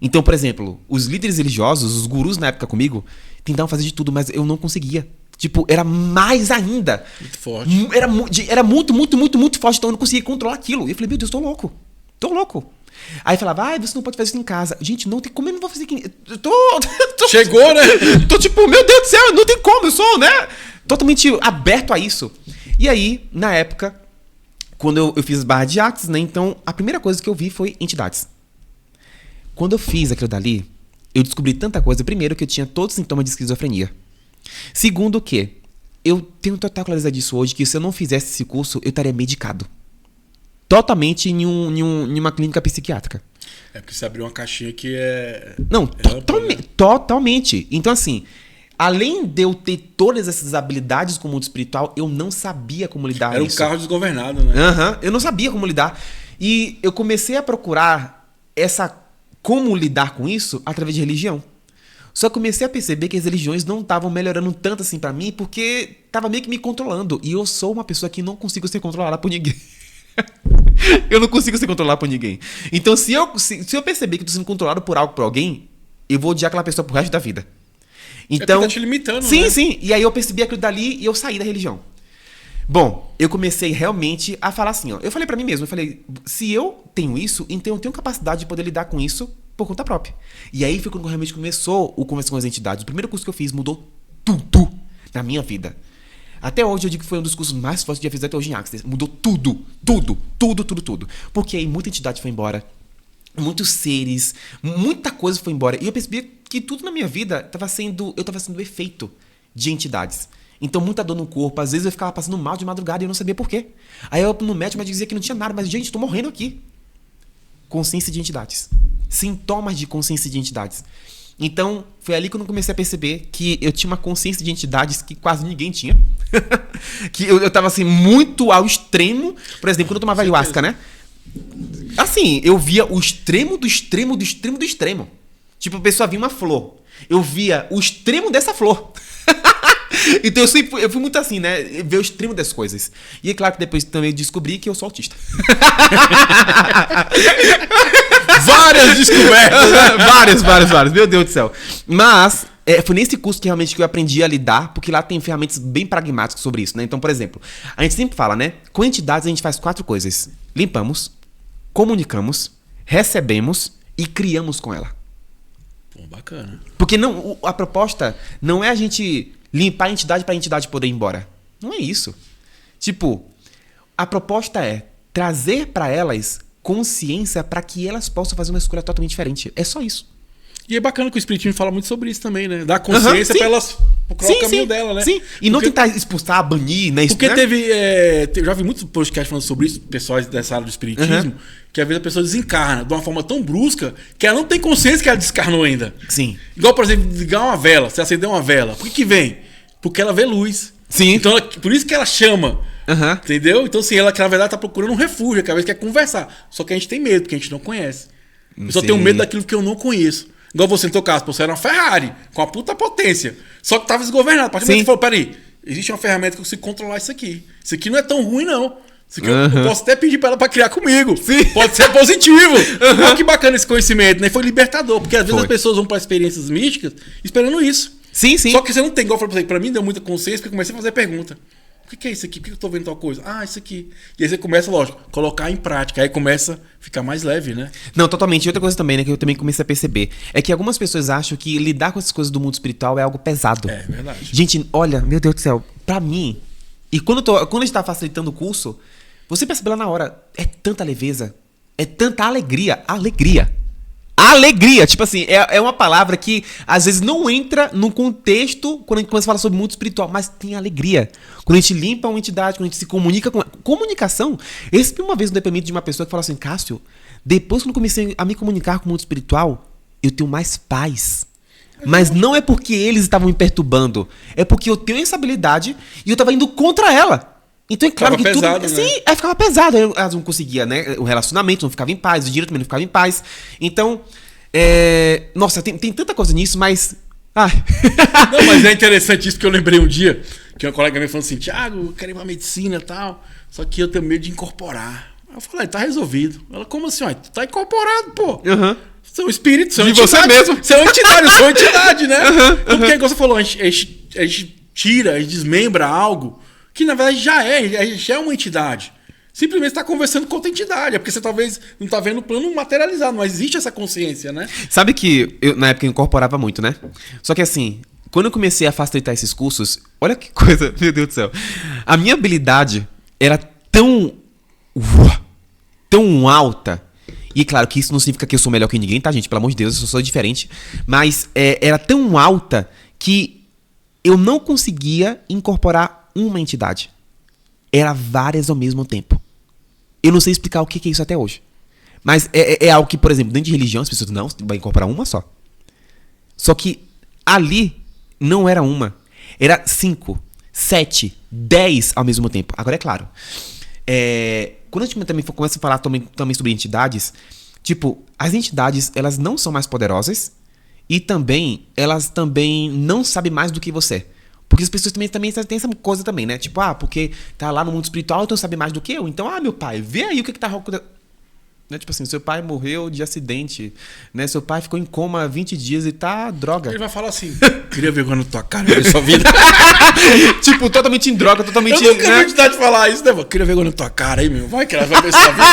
Então, por exemplo, os líderes religiosos, os gurus na época comigo, tentavam fazer de tudo, mas eu não conseguia. Tipo, era mais ainda. Muito forte. Era muito forte, então eu não conseguia controlar aquilo. E eu falei, meu Deus, tô louco. Aí falava, você não pode fazer isso em casa. Gente, não tem como, eu não vou fazer aqui. Chegou, né? Tô tipo, meu Deus do céu, não tem como, eu sou, né? Totalmente aberto a isso. E aí, na época, quando eu fiz as barras de Axis, né? Então, a primeira coisa que eu vi foi entidades. Quando eu fiz aquilo dali, eu descobri tanta coisa. Primeiro, que eu tinha todos os sintomas de esquizofrenia. Segundo que eu tenho total clareza disso hoje, que se eu não fizesse esse curso, eu estaria medicado. Totalmente em uma clínica psiquiátrica. É porque você abriu uma caixinha que é... Não, totalmente. Então, assim, além de eu ter todas essas habilidades com o mundo espiritual, eu não sabia como lidar com isso. Era um carro desgovernado, né? Eu não sabia como lidar. E eu comecei a procurar como lidar com isso através de religião. Só que comecei a perceber que as religiões não estavam melhorando tanto assim pra mim, porque tava meio que me controlando. E eu sou uma pessoa que não consigo ser controlada por ninguém. Eu não consigo ser controlado por ninguém. Então, se eu perceber que eu tô sendo controlado por alguém, eu vou odiar aquela pessoa pro resto da vida. Então, tá te limitando, sim, né? Sim. E aí eu percebi aquilo dali e eu saí da religião. Bom, eu comecei realmente a falar assim, ó. Eu falei pra mim mesmo, se eu tenho isso, então eu tenho capacidade de poder lidar com isso por conta própria. E aí foi quando realmente começou o Conversa com as Entidades. O primeiro curso que eu fiz mudou tudo na minha vida. Até hoje eu digo que foi um dos cursos mais fortes que eu já fiz até hoje em Access. Mudou tudo. Porque aí muita entidade foi embora. Muitos seres, muita coisa foi embora. E eu percebi que tudo na minha vida eu tava sendo efeito de entidades. Então, muita dor no corpo. Às vezes eu ficava passando mal de madrugada e eu não sabia por quê. Aí eu no médico dizia que não tinha nada. Mas, gente, tô morrendo aqui. Consciência de entidades. Sintomas de consciência de entidades. Então, foi ali que eu comecei a perceber que eu tinha uma consciência de entidades que quase ninguém tinha. Que eu tava, assim, muito ao extremo. Por exemplo, quando eu tomava ayahuasca, né? Assim, eu via o extremo do extremo do extremo do extremo. Tipo, a pessoa via uma flor. Eu via o extremo dessa flor. Então eu fui muito assim, né? Ver o extremo das coisas. E é claro que depois também descobri que eu sou autista. Várias descobertas, né? Várias. Meu Deus do céu. Mas foi nesse curso que realmente eu aprendi a lidar, porque lá tem ferramentas bem pragmáticas sobre isso, né? Então, por exemplo, a gente sempre fala, né? Com entidades a gente faz 4 coisas. Limpamos, comunicamos, recebemos e criamos com ela. Pô, bacana. Porque a proposta não é a gente limpar a entidade para a entidade poder ir embora. Não é isso. Tipo, a proposta é trazer para elas consciência para que elas possam fazer uma escolha totalmente diferente. É só isso. E é bacana que o Espiritismo fala muito sobre isso também, né? Dar consciência para elas procurar o caminho dela, né? Sim, e não tentar expulsar, banir, né? Porque né? eu já vi muitos podcasts falando sobre isso, pessoas dessa área do Espiritismo, que às vezes a pessoa desencarna de uma forma tão brusca que ela não tem consciência que ela descarnou ainda. Sim. Igual, por exemplo, ligar uma vela, você acender uma vela. Por que vem? Porque ela vê luz. Sim. Então, por isso que ela chama. Entendeu? Então, assim, ela que na verdade tá procurando um refúgio, que às vezes quer conversar. Só que a gente tem medo, porque a gente não conhece. Eu só tenho medo daquilo que eu não conheço. Igual você no teu caso, você era uma Ferrari, com a puta potência. Só que tava desgovernado. A partir do momento que você falou, peraí, existe uma ferramenta que eu consigo controlar isso aqui. Isso aqui não é tão ruim, não. Isso aqui eu posso até pedir pra ela pra criar comigo. Sim. Pode ser positivo. Olha que bacana esse conhecimento, né? Foi libertador, porque às vezes as pessoas vão pra experiências místicas esperando isso. Sim. Só que você não tem, igual eu falei pra mim, deu muita consciência, porque eu comecei a fazer pergunta. O que é isso aqui? Por que eu tô vendo tal coisa? Ah, isso aqui. E aí você começa, lógico, colocar em prática. Aí começa a ficar mais leve, né? Não, totalmente. E outra coisa também, né, que eu também comecei a perceber, é que algumas pessoas acham que lidar com essas coisas do mundo espiritual é algo pesado. É verdade. Gente, olha, meu Deus do céu, pra mim, e quando a gente tá facilitando o curso, você percebe lá na hora, é tanta leveza, é tanta alegria. Alegria, tipo assim, é uma palavra que às vezes não entra no contexto quando a gente começa a falar sobre mundo espiritual, mas tem alegria. Quando a gente limpa uma entidade, quando a gente se comunica com... Comunicação. Eu recebi uma vez um depoimento de uma pessoa que falou assim, Cássio, depois que eu comecei a me comunicar com o mundo espiritual, eu tenho mais paz. Mas não é porque eles estavam me perturbando, é porque eu tenho essa habilidade e eu tava indo contra ela. Então é claro ficava que pesado, tudo... né? Sim, aí ficava pesado. Aí eu não conseguia, né? O relacionamento não ficava em paz, o dinheiro também não ficava em paz. Então, nossa, tem tanta coisa nisso, mas... Não, mas é interessante isso, porque eu lembrei um dia que uma colega minha falou assim, Thiago, eu quero ir pra medicina e tal, só que eu tenho medo de incorporar. Aí eu falei, tá resolvido. Ela, como assim? Tu tá incorporado, pô. Você é um espírito, você é uma entidade. Você mesmo. Você é uma entidade, eu sou uma entidade, né? Então, porque, como você falou, a gente tira, a gente desmembra algo que na verdade a gente já é uma entidade. Simplesmente está conversando com outra entidade. É porque você talvez não está vendo o plano materializado, mas existe essa consciência, né? Sabe que na época eu incorporava muito, né? Só que assim, quando eu comecei a facilitar esses cursos, olha que coisa, meu Deus do céu. A minha habilidade era tão alta. E claro que isso não significa que eu sou melhor que ninguém, tá, gente? Pelo amor de Deus, eu sou diferente. Mas era tão alta que eu não conseguia incorporar uma entidade. Era várias ao mesmo tempo. Eu não sei explicar o que é isso até hoje. Mas é algo que, por exemplo, dentro de religião, as pessoas não, você vai incorporar uma só. Só que ali não era uma. Era 5, 7, 10 ao mesmo tempo. Agora é claro. Quando a gente também começa a falar também sobre entidades, tipo, as entidades, elas não são mais poderosas e também, elas também não sabem mais do que você. Porque as pessoas também têm essa coisa também, né? Tipo, porque tá lá no mundo espiritual, então sabe mais do que eu. Então, meu pai, vê aí o que tá acontecendo. Né? Tipo assim, seu pai morreu de acidente, né? Seu pai ficou em coma 20 dias e tá droga. Ele vai falar assim, queria vergonha na tua cara na sua vida. Tipo, totalmente em droga, totalmente... Eu nunca vi de falar isso, né? Queria vergonha na tua cara aí, meu. Vai que ela vai ver sua vida.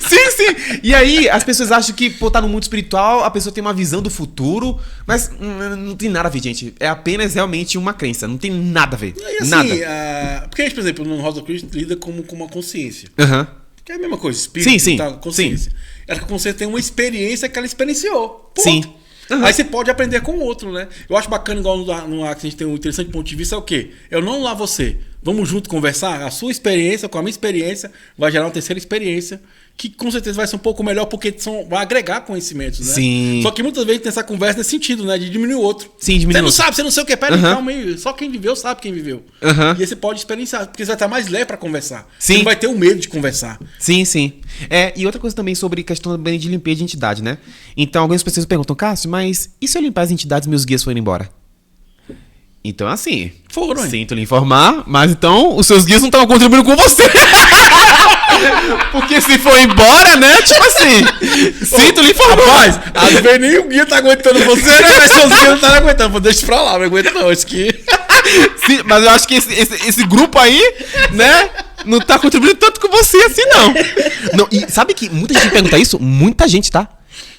Sim. E aí, as pessoas acham que, pô, tá no mundo espiritual, a pessoa tem uma visão do futuro, mas não tem nada a ver, gente. É apenas realmente uma crença, não tem nada a ver. E assim, nada. porque a gente, por exemplo, no Rosa Cruz lida com uma consciência. Aham. Que é a mesma coisa, espírito, Sim. tá, consciência. Ela que a consciência tem uma experiência que ela experienciou. Ponto. Sim. Uhum. Aí você pode aprender com o outro, né? Eu acho bacana, igual no Axis, a gente tem um interessante ponto de vista, é o quê? Eu não lá você. Vamos junto conversar? A sua experiência com a minha experiência vai gerar uma terceira experiência que com certeza vai ser um pouco melhor porque vai agregar conhecimentos, né? Sim. Só que muitas vezes tem essa conversa nesse sentido, né? De diminuir o outro. Sim, diminuir Você o não outro. sabe, você não sei o que. Pera aí, calma aí. Só quem viveu sabe quem viveu. Uhum. E aí você pode experienciar, porque você vai estar mais leve pra conversar. Sim. Você não vai ter o medo de conversar. Sim. E outra coisa também sobre questão também de limpeza de entidade, né? Então, algumas pessoas perguntam, Cássio, mas e se eu limpar as entidades e meus guias forem embora? Então, assim, Foram, hein? sinto lhe informar, mas então os seus guias não estavam contribuindo com você. Porque se for embora, né? Tipo assim, sinto lhe informar. Rapaz, às vezes nem o guia tá aguentando você, né? Mas seus guias não tá aguentando. Pô, deixa pra lá, não aguento não. Isso aqui. Sim, mas eu acho que esse grupo aí, né? Não tá contribuindo tanto com você assim, não. E sabe que muita gente pergunta isso? Muita gente, tá?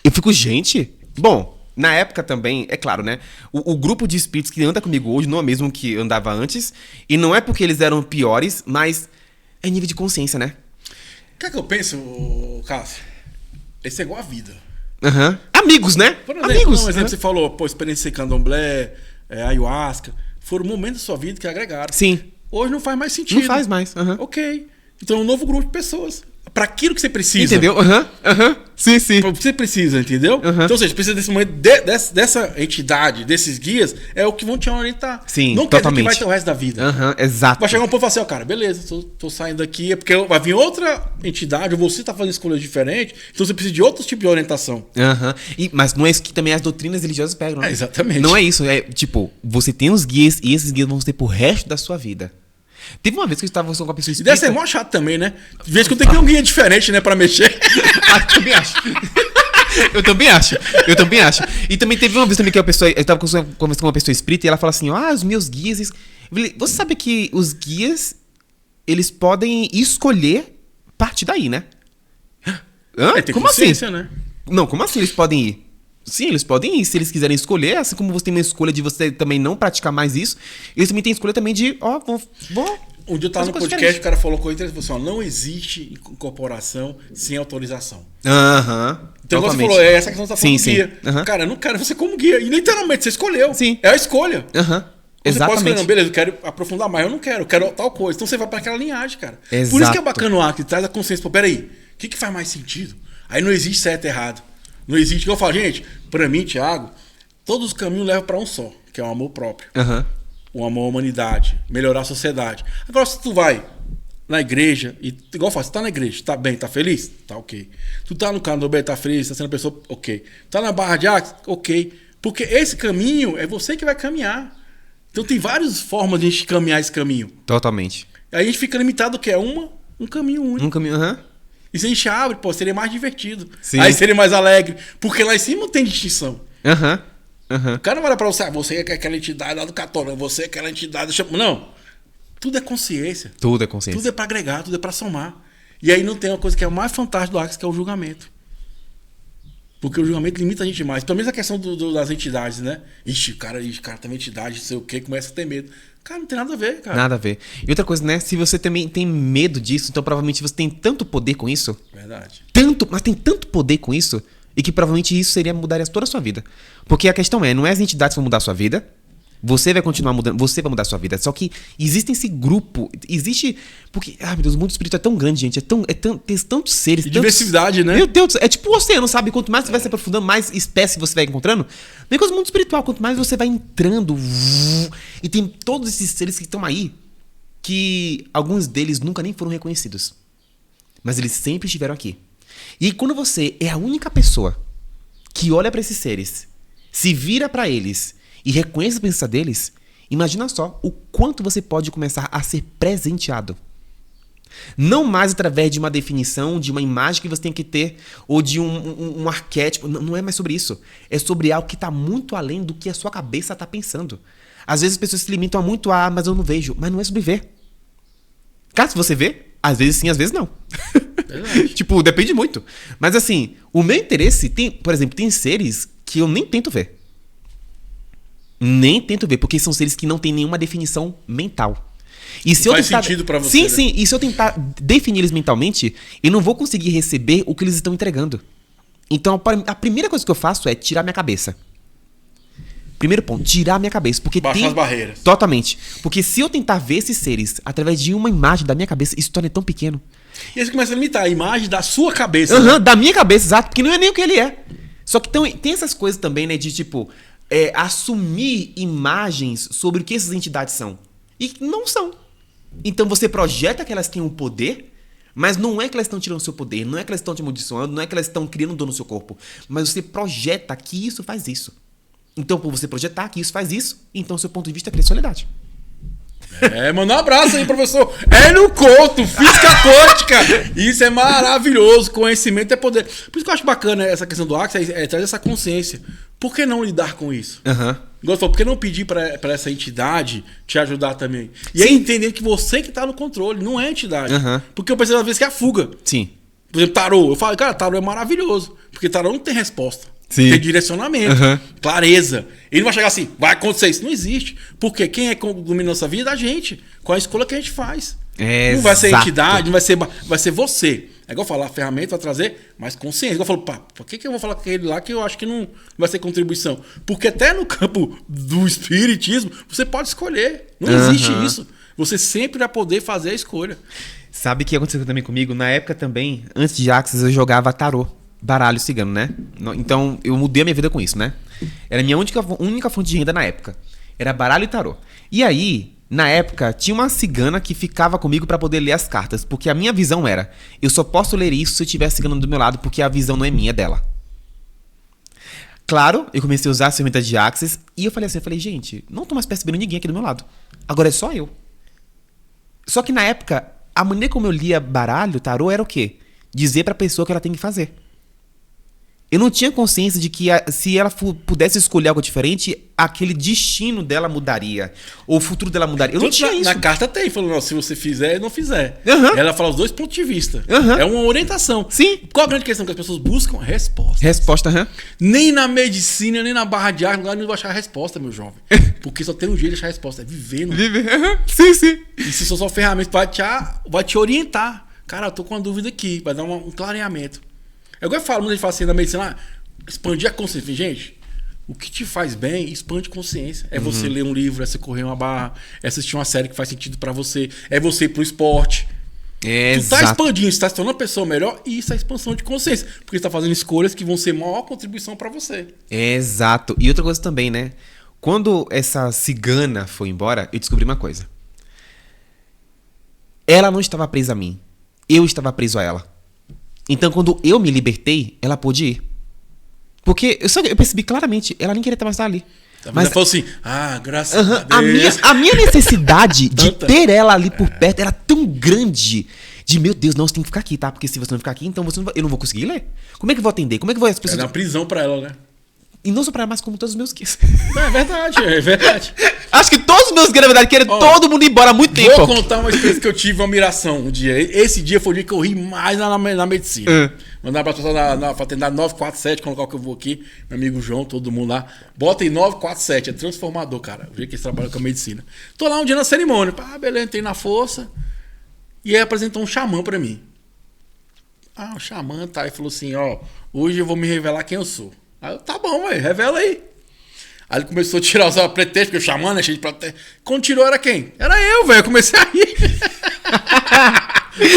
Eu fico, gente. Bom, na época também, é claro, né? O grupo de espíritos que anda comigo hoje não é o mesmo que andava antes. E não é porque eles eram piores, mas é nível de consciência, né? O que eu penso, Cássio? Esse é igual a vida. Uhum. Amigos, né? Por exemplo, Amigos. um exemplo, você falou, pô, experiência em candomblé, ayahuasca. Foram momentos da sua vida que agregaram. Sim. Hoje não faz mais sentido. Não faz mais. Uhum. Ok. Então é um novo grupo de pessoas. Pra aquilo que você precisa. Entendeu? Sim. Pra o que você precisa, entendeu? Então, ou seja, precisa desse momento, dessa entidade, desses guias, é o que vão te orientar. Sim, não quer dizer totalmente. que vai ter o resto da vida. Exato. Vai chegar um povo e falar assim, ó, cara, beleza, tô saindo daqui, é porque vai vir outra entidade, ou você tá fazendo escolhas diferentes, então você precisa de outro tipo de orientação. Mas não é isso que também as doutrinas religiosas pegam, né? Exatamente. Não é isso, é tipo, você tem os guias e esses guias vão ser pro resto da sua vida. Teve uma vez que eu estava com uma pessoa E espírita... deve ser mó chato também, né? De vez que eu tenho que ter um guia diferente, né, pra mexer. Eu também acho. E também teve uma vez também que eu estava conversando com uma pessoa espírita e ela fala assim, os meus guias... Eu falei, você sabe que os guias, eles podem escolher partir daí, né? Tem Como assim? né? Não, como assim eles podem ir? Sim, eles podem ir, se eles quiserem escolher, assim como você tem uma escolha de você também não praticar mais isso, eles também têm escolha também de, vou Um dia eu tava no podcast, o cara falou coisa interessante, falou assim, não existe incorporação sem autorização. Então você falou, essa questão da guia. Cara, eu não quero você como guia. E literalmente, você escolheu. Sim. É a escolha. Você pode escolher, não, beleza, eu quero aprofundar mais, eu quero tal coisa. Então você vai pra aquela linhagem, cara. Exato. Por isso que é bacana o ar, que traz a consciência, pô, peraí, o que faz mais sentido? Aí não existe certo e errado. Não existe. Eu falo, gente, pra mim, Thiago, todos os caminhos levam pra um só, que é o amor próprio. O amor à humanidade, melhorar a sociedade. Agora, se tu vai na igreja, e igual eu falo, você tá na igreja, tá bem, tá feliz? Tá ok. Tu tá no candomblé, tá feliz, tá sendo pessoa, ok. Tá na Barra de Axis? Ok. Porque esse caminho é você que vai caminhar. Então tem várias formas de a gente caminhar esse caminho. Totalmente. Aí a gente fica limitado ao que é um caminho único. Um caminho, E se a gente abre, pô, seria mais divertido. Sim. Aí seria mais alegre. Porque lá em cima não tem distinção. O cara não olha pra você, você é aquela entidade lá do Catorão, você é aquela entidade... Não. Tudo é consciência. Tudo é consciência. Tudo é pra agregar, tudo é pra somar. E aí não tem uma coisa que é o mais fantástico do Axis, que é o julgamento. Porque o julgamento limita a gente demais. Pelo menos a questão das entidades, né? Ixi, o cara tem uma entidade, não sei o quê, começa a ter medo. Cara, não tem nada a ver, cara. Nada a ver. E outra coisa, né? Se você também tem medo disso, então provavelmente você tem tanto poder com isso. Verdade. Mas tem tanto poder com isso, e que provavelmente isso mudaria toda a sua vida. Porque a questão não é as entidades que vão mudar a sua vida. Você vai continuar mudando, você vai mudar a sua vida. Só que existe esse grupo, porque, meu Deus, o mundo espiritual é tão grande, gente, tem tantos seres, E diversidade, né? Meu Deus, é tipo o oceano, sabe? Quanto mais você vai se aprofundando, mais espécies você vai encontrando. Nem coisa do mundo espiritual, quanto mais você vai entrando, e tem todos esses seres que estão aí, que alguns deles nunca nem foram reconhecidos. Mas eles sempre estiveram aqui. E aí, quando você é a única pessoa que olha para esses seres, se vira para eles e reconhece a presença deles, imagina só o quanto você pode começar a ser presenteado. Não mais através de uma definição, de uma imagem que você tem que ter, ou de um arquétipo. Não é mais sobre isso. É sobre algo que está muito além do que a sua cabeça está pensando. Às vezes as pessoas se limitam a muito mas eu não vejo. Mas não é sobre ver. Caso você vê, Às vezes sim, às vezes não. Tipo, depende muito. Mas assim, o meu interesse tem, por exemplo, tem seres que eu nem tento ver. Nem tento ver, porque são seres que não têm nenhuma definição mental. E se faz sentido pra você. Sim, né? sim. E se eu tentar definir eles mentalmente, eu não vou conseguir receber o que eles estão entregando. Então, a primeira coisa que eu faço é tirar minha cabeça. Primeiro ponto, tirar minha cabeça. Porque baixar as barreiras. Totalmente. Porque se eu tentar ver esses seres através de uma imagem da minha cabeça, isso torna tão pequeno. E aí você começa a limitar a imagem da sua cabeça. Né? Da minha cabeça, exato. Porque não é nem o que ele é. Só que tem essas coisas também, né? De tipo, assumir imagens sobre o que essas entidades são. E não são. Então você projeta que elas têm um poder, mas não é que elas estão tirando o seu poder, não é que elas estão te amaldiçoando, não é que elas estão criando dor no seu corpo. Mas você projeta que isso faz isso. Então, por você projetar que isso faz isso, então seu ponto de vista é soledade. Manda um abraço aí, professor. No Couto, física quântica. Isso é maravilhoso. Conhecimento é poder. Por isso que eu acho bacana essa questão do Axis, trazer essa consciência. Por que não lidar com isso? Igual falou, por que não pedir pra essa entidade te ajudar também? E aí entender que você que tá no controle, não é a entidade. Porque eu percebo às vezes que é a fuga. Sim. Por exemplo, tarô. Eu falo, cara, tarô é maravilhoso. Porque tarô não tem resposta. Sim. Tem direcionamento, clareza. Ele não vai chegar assim, vai acontecer isso. Não existe. Porque quem é que domina nossa vida é a gente. Com a escolha que a gente faz. Não vai ser a entidade, não vai ser você. É igual falar, a ferramenta vai trazer mais consciência. Igual eu falo, pá, por que eu vou falar com aquele lá que eu acho que não vai ser contribuição? Porque até no campo do espiritismo, você pode escolher. Não existe isso. Você sempre vai poder fazer a escolha. Sabe o que aconteceu também comigo? Na época também, antes de Axis, eu jogava tarô. Baralho cigano, né? Então, eu mudei a minha vida com isso, né? Era a minha única fonte de renda na época. Era baralho e tarô. E aí, na época, tinha uma cigana que ficava comigo pra poder ler as cartas. Porque a minha visão era, eu só posso ler isso se eu tiver a cigana do meu lado, porque a visão não é minha, é dela. Claro, eu comecei a usar a ferramenta de Axis e eu falei assim, gente, não tô mais percebendo ninguém aqui do meu lado. Agora é só eu. Só que na época, a maneira como eu lia baralho, tarô, era o quê? Dizer pra pessoa o que ela tem que fazer. Eu não tinha consciência de que se ela pudesse escolher algo diferente, aquele destino dela mudaria. Ou o futuro dela mudaria. Eu não tinha isso. Na carta tem, falando, se você fizer, não fizer. Ela fala os dois pontos de vista. É uma orientação. Sim. Qual a grande questão? Que as pessoas buscam respostas. Resposta, Nem na medicina, nem na barra de ar, não vai achar a resposta, meu jovem. Porque só tem um jeito de achar a resposta, é viver. Viver, sim. E se são só ferramentas, vai te orientar. Cara, eu tô com uma dúvida aqui, vai dar um clareamento. É igual eu falo, muita gente fala assim na medicina, expandir a consciência. Gente, o que te faz bem, expande consciência. É você ler um livro, é você correr uma barra, é assistir uma série que faz sentido pra você, é você ir pro esporte. Tu tá expandindo, você tá se tornando uma pessoa melhor e isso é expansão de consciência. Porque você tá fazendo escolhas que vão ser maior contribuição pra você. Exato. E outra coisa também, né? Quando essa cigana foi embora, eu descobri uma coisa. Ela não estava presa a mim. Eu estava preso a ela. Então, quando eu me libertei, ela pôde ir. Porque eu percebi claramente, ela nem queria mais estar ali. Mas ela falou assim, graças a Deus. A minha necessidade de ter ela ali por perto era tão grande. De, meu Deus, não, você tem que ficar aqui, tá? Porque se você não ficar aqui, então eu não vou conseguir ler. Como é que eu vou atender? Como é que as pessoas... É uma prisão pra ela, né? E não só pra ela, mas como todos os meus guias. É verdade. Acho que todos os meus guias, na verdade, querem todo mundo ir embora há muito tempo. Vou contar uma experiência que eu tive, uma miração um dia. Esse dia foi o dia que eu ri mais na medicina. Mandar pra pessoa na fraternidade 947, colocar o que eu vou aqui. Meu amigo João, todo mundo lá. Bota em 947, é transformador, cara. O dia que eles trabalham com a medicina. Tô lá um dia na cerimônia. Beleza, entrei na força. E aí apresentou um xamã pra mim. O xamã tá aí, falou assim, hoje eu vou me revelar quem eu sou. Aí eu, tá bom, velho, revela aí. Aí ele começou a tirar os pretextos, porque o xamã, né, cheio de pretextos. Quando tirou era quem? Era eu, velho, eu comecei a rir.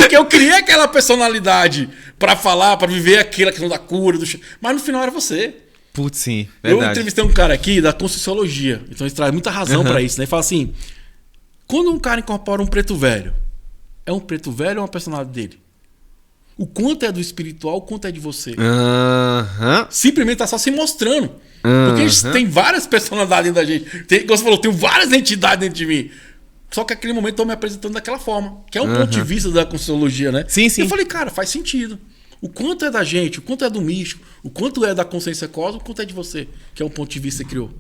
Porque eu criei aquela personalidade pra falar, pra viver aquela questão da cura, mas no final era você. Putz, sim, verdade. Eu entrevistei um cara aqui da Conscienciologia, então ele traz muita razão pra isso, né? Ele fala assim, quando um cara incorpora um preto velho, é um preto velho ou uma personalidade dele? O quanto é do espiritual, o quanto é de você. Simplesmente tá só se mostrando. Porque a gente tem várias personalidades dentro da gente. Como você falou, tem várias entidades dentro de mim. Só que naquele momento eu tô me apresentando daquela forma. Que é um ponto de vista da Conscienciologia, né? Sim, sim. Eu falei, cara, faz sentido. O quanto é da gente, o quanto é do místico, o quanto é da consciência cósmica, o quanto é de você. Que é um ponto de vista que você criou.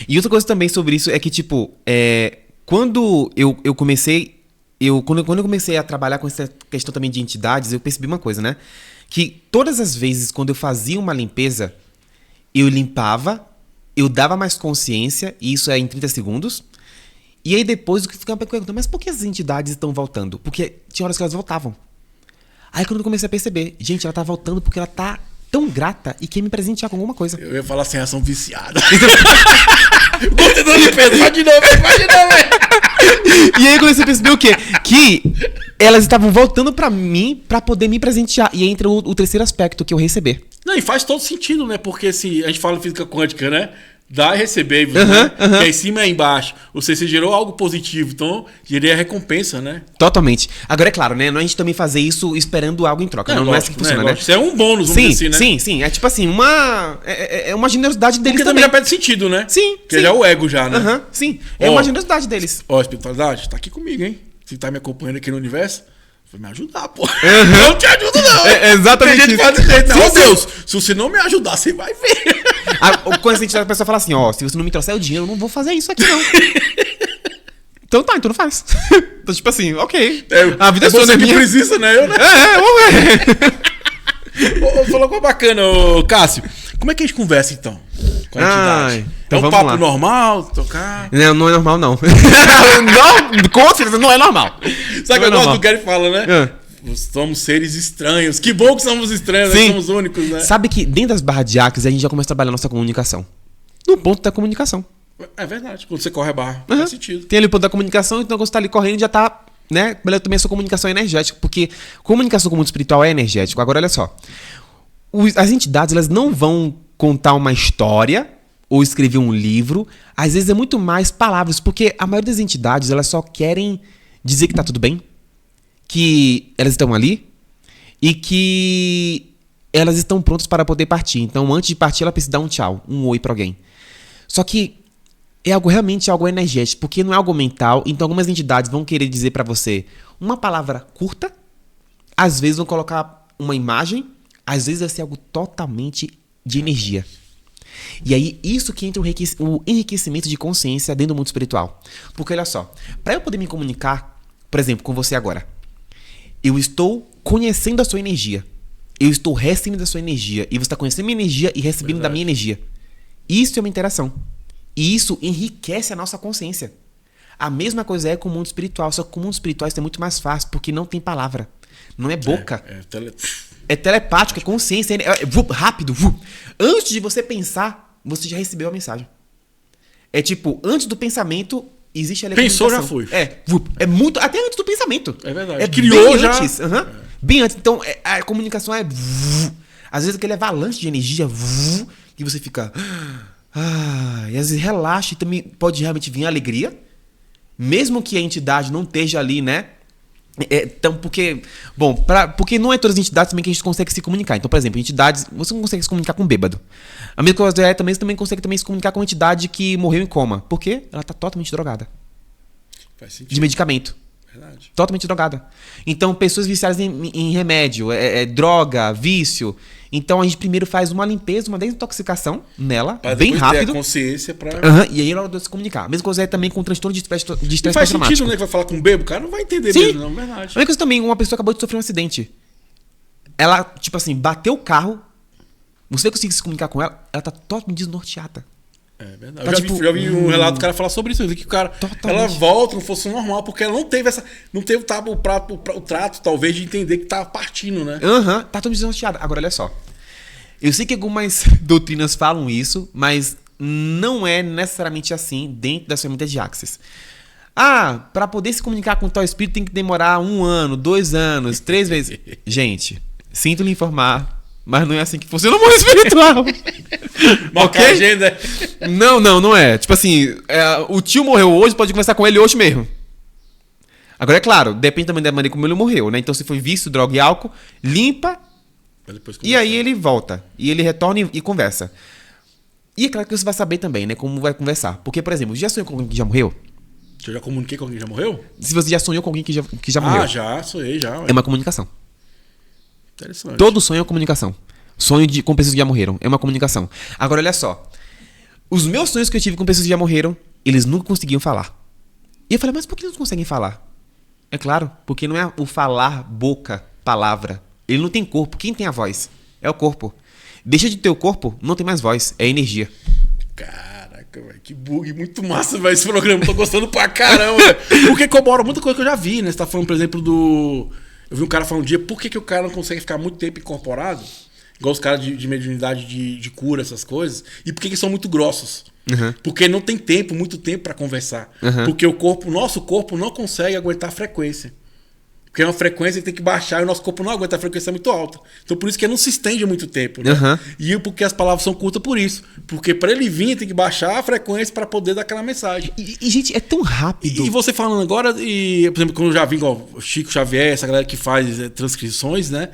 E outra coisa também sobre isso é que, tipo, quando eu comecei quando eu comecei a trabalhar com essa questão também de entidades, eu percebi uma coisa, né? Que todas as vezes quando eu fazia uma limpeza, eu limpava, eu dava mais consciência, e isso é em 30 segundos. E aí depois eu ficava perguntando, mas por que as entidades estão voltando? Porque tinha horas que elas voltavam. Aí quando eu comecei a perceber, gente, ela tá voltando porque ela tá tão grata e quer me presentear com alguma coisa. Eu ia falar sem ação viciada. Gostei da limpeza, vai de novo. E aí eu comecei a perceber o quê? Que elas estavam voltando pra mim pra poder me presentear. E aí entra o terceiro aspecto, que é o receber. Não, e faz todo sentido, né? Porque se a gente fala em física quântica, né? Dar e receber, né? Que é em cima e é embaixo. Ou seja, você gerou algo positivo, então gerei a recompensa, né? Totalmente. Agora, é claro, né? Não é a gente também fazer isso esperando algo em troca. Não, lógico, não é assim que funciona, né? Isso é um bônus, vamos dizer assim, né? Sim. É tipo assim, é uma generosidade deles porque também já perde sentido, né? Sim. Porque já é o ego já, né? Sim. É uma generosidade deles. Ó, espiritualidade, tá aqui comigo, hein? Você tá me acompanhando aqui no universo, vai me ajudar, pô. Não te ajudo, não. Exatamente. Tem gente que faz desse jeito, não. Ô, Deus, se você não me ajudar, você vai ver. Quando a pessoa fala assim, ó, se você não me trouxer o dinheiro, eu não vou fazer isso aqui, não. Então tá, então não faz. Então, tipo assim, ok. A vida é sua, você né? que precisa, né? Eu, né? Falou uma bacana, ô Cássio. Como é que a gente conversa, então? Com a entidade? Então é um papo normal, tocar? Não é normal, não. Não, com certeza, não é normal. Sabe o que eu gosto do Gary fala, né? Somos seres estranhos. Que bom que somos estranhos, nós somos únicos, né? Sabe que dentro das barras de Axis a gente já começa a trabalhar a nossa comunicação. No ponto da comunicação. É verdade, quando você corre a barra, faz sentido. Tem ali o ponto da comunicação, então quando você tá ali correndo já tá, né? Melhor também a sua comunicação é energética, porque comunicação com o mundo espiritual é energético. Agora, olha só. As entidades, elas não vão contar uma história ou escrever um livro. Às vezes é muito mais palavras, porque a maioria das entidades, elas só querem dizer que tá tudo bem, que elas estão ali e que elas estão prontas para poder partir. Então, antes de partir, ela precisa dar um tchau, um oi para alguém. Só que é realmente algo energético, porque não é algo mental. Então, algumas entidades vão querer dizer para você uma palavra curta, às vezes vão colocar uma imagem, às vezes vai ser algo totalmente de energia. E aí, isso que entra o enriquecimento de consciência dentro do mundo espiritual. Porque, olha só, para eu poder me comunicar, por exemplo, com você agora, eu estou conhecendo a sua energia. Eu estou recebendo a sua energia. E você está conhecendo a minha energia e recebendo da minha energia. Isso é uma interação. E isso enriquece a nossa consciência. A mesma coisa é com o mundo espiritual. Só que com o mundo espiritual isso é muito mais fácil, porque não tem palavra. Não é boca. É telepático, é consciência. É rápido. Antes de você pensar, você já recebeu a mensagem. É tipo, antes do pensamento... Existe ali a pensou, já foi. É muito. Até antes do pensamento. É verdade. É criou bem já. Antes. Bem antes. Então, a comunicação é. Às vezes aquele avalanche de energia. Que você fica. E às vezes relaxa e também pode realmente vir a alegria. Mesmo que a entidade não esteja ali, né? Então, porque. Bom, porque não é todas as entidades também que a gente consegue se comunicar. Então, por exemplo, entidades. Você não consegue se comunicar com um bêbado. A mesma coisa é também, você também consegue se comunicar com uma entidade que morreu em coma. Por quê? Ela está totalmente drogada. Faz sentido. De medicamento. Verdade. Totalmente drogada. Então, pessoas viciadas em remédio, droga, vício. Então, a gente primeiro faz uma limpeza, uma desintoxicação nela, pra bem rápido. Ter a consciência pra... E aí ela vai se comunicar. A mesma coisa é também com o transtorno de estresse pós-traumático. Faz sentido, né? Que vai falar com um bebo, o cara não vai entender Sim. mesmo, não. Verdade. A mesma coisa também, uma pessoa acabou de sofrer um acidente. Ela, tipo assim, bateu o carro. Você conseguir se comunicar com ela, ela tá totalmente desnorteada. É verdade. Eu já vi um relato do cara falar sobre isso. Que o cara, ela volta como fosse normal, porque ela não teve o trato, talvez, de entender que tava partindo, né? Tá totalmente desnorteada. Agora, olha só. Eu sei que algumas doutrinas falam isso, mas não é necessariamente assim dentro das ferramentas de Axis. Para poder se comunicar com tal espírito tem que demorar 1 ano, 2 anos, 3 vezes. Gente, sinto lhe informar, mas não é assim que funciona o mundo espiritual. Marcar a agenda. Não é. Tipo assim, o tio morreu hoje, pode conversar com ele hoje mesmo. Agora, é claro, depende também da maneira como ele morreu, né? Então, se foi vício, droga e álcool, limpa, e aí ele volta. E ele retorna e conversa. E é claro que você vai saber também, né? Como vai conversar. Porque, por exemplo, já sonhou com alguém que já morreu? Eu já comuniquei com alguém que já morreu? Se você já sonhou com alguém que já morreu. Já, sonhei já. É uma comunicação. Interessante. Todo sonho é uma comunicação. Sonho com pessoas que já morreram. É uma comunicação. Agora, olha só. Os meus sonhos que eu tive com pessoas que já morreram, eles nunca conseguiam falar. E eu falei, mas por que eles não conseguem falar? É claro, porque não é o falar boca, palavra. Ele não tem corpo. Quem tem a voz? É o corpo. Deixa de ter o corpo, não tem mais voz. É energia. Caraca, velho, que bug muito massa, velho, esse programa. Tô gostando pra caramba, velho. Porque corrobora muita coisa que eu já vi, né? Você tá falando, por exemplo, do... Eu vi um cara falando um dia, por que o cara não consegue ficar muito tempo incorporado? Igual os caras de mediunidade de cura, essas coisas. E por que eles são muito grossos? Uhum. Porque não tem tempo, muito tempo pra conversar. Uhum. Porque o nosso corpo não consegue aguentar a frequência. Porque é uma frequência que tem que baixar e o nosso corpo não aguenta, a frequência é muito alta. Então por isso que ele não se estende muito tempo, né? Uhum. E porque as palavras são curtas por isso. Porque para ele vir tem que baixar a frequência para poder dar aquela mensagem. E, gente, é tão rápido. E você falando agora, por exemplo, quando eu já vi igual o Chico Xavier, essa galera que faz transcrições, né?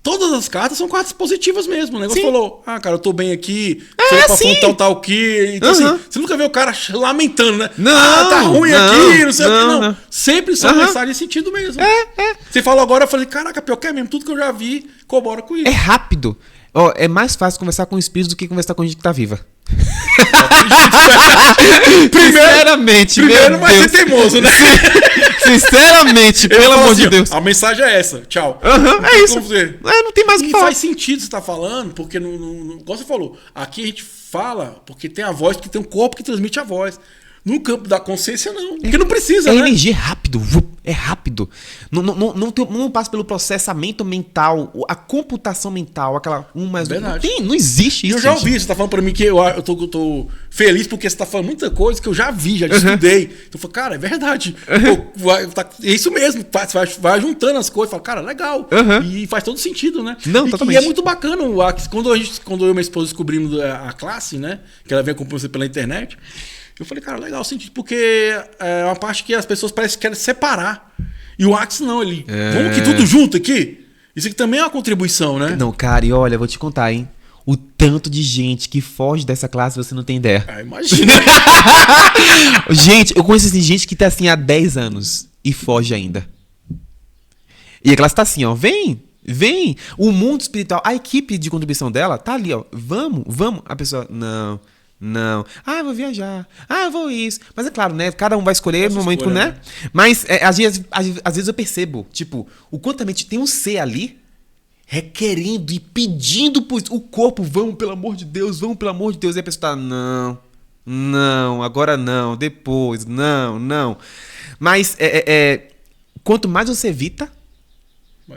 Todas as cartas são cartas positivas mesmo. O negócio falou, cara, eu tô bem aqui, você pra fundo tal que. Então, assim, você nunca vê o cara lamentando, né? Não, tá ruim aqui, não sei o que. Não. Sempre são mensagens de sentido mesmo. Você falou agora, eu falei, caraca, pior que é mesmo, tudo que eu já vi corrobora com isso. É rápido. É mais fácil conversar com espíritos do que conversar com gente que tá viva. Primeiro vai ser teimoso, né? Sinceramente, pelo amor assim, de Deus. A mensagem é essa, tchau. É isso. Não tem mais o que falar. Faz sentido você estar falando, porque, igual você falou, aqui a gente fala porque tem a voz, porque tem um corpo que transmite a voz. No campo da consciência, não. Porque não precisa, né? É energia rápido. É rápido. Não passa pelo processamento mental, a computação mental, aquela Verdade. Não existe isso. Eu já ouvi, você tá falando pra mim que eu tô feliz porque você tá falando muita coisa que eu já vi, já estudei. Então eu falo, cara, é verdade. É isso mesmo. Vai juntando as coisas, fala, cara, legal. E faz todo sentido, né? Não, totalmente. E é muito bacana o Axis. Quando eu e minha esposa descobrimos a classe, né? Que ela vem acompanhando você pela internet. Eu falei, cara, legal, sentido, porque é uma parte que as pessoas parecem que querem separar. E o Axis não, ele... Vamos que tudo junto aqui? Isso aqui também é uma contribuição, né? Não, cara, e olha, vou te contar, hein? O tanto de gente que foge dessa classe, você não tem ideia. Imagina. Gente, eu conheço assim, gente que tá assim há 10 anos e foge ainda. E a classe tá assim, ó, vem. O mundo espiritual, a equipe de contribuição dela tá ali, ó, vamos. A pessoa, não. Eu vou viajar. Eu vou isso. Mas é claro, né? Cada um vai escolher no momento, né? Mas às vezes eu percebo, tipo, o quanto tem um ser ali requerendo e pedindo por o corpo, vamos, pelo amor de Deus. E a pessoa tá, não, agora não, depois, não. Mas quanto mais você evita,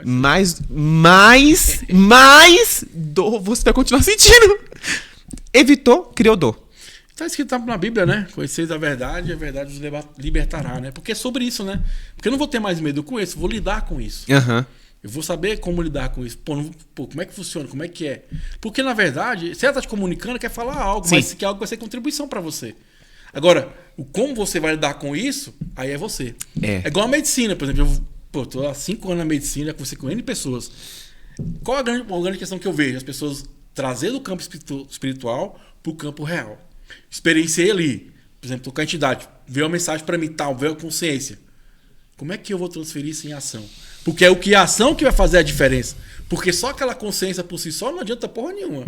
mais dor você vai continuar sentindo. Evitou, criou dor. Está escrito na Bíblia, né? Conheceis a verdade os libertará, né? Porque é sobre isso, né? Porque eu não vou ter mais medo com isso, vou lidar com isso. Eu vou saber como lidar com isso. Como é que funciona? Como é que é? Porque, na verdade, se ela está te comunicando, quer falar algo, mas que algo vai ser contribuição para você. Agora, o como você vai lidar com isso, aí é você. É igual a medicina, por exemplo. Eu tô há 5 anos na medicina, conversei com N pessoas. Qual a grande questão que eu vejo? As pessoas trazer do campo espiritual para o campo real. Experienciei ali, por exemplo, tô com a entidade, veio uma mensagem para mim, veio a consciência. Como é que eu vou transferir isso em ação? Porque é o que a ação que vai fazer a diferença. Porque só aquela consciência por si só não adianta porra nenhuma.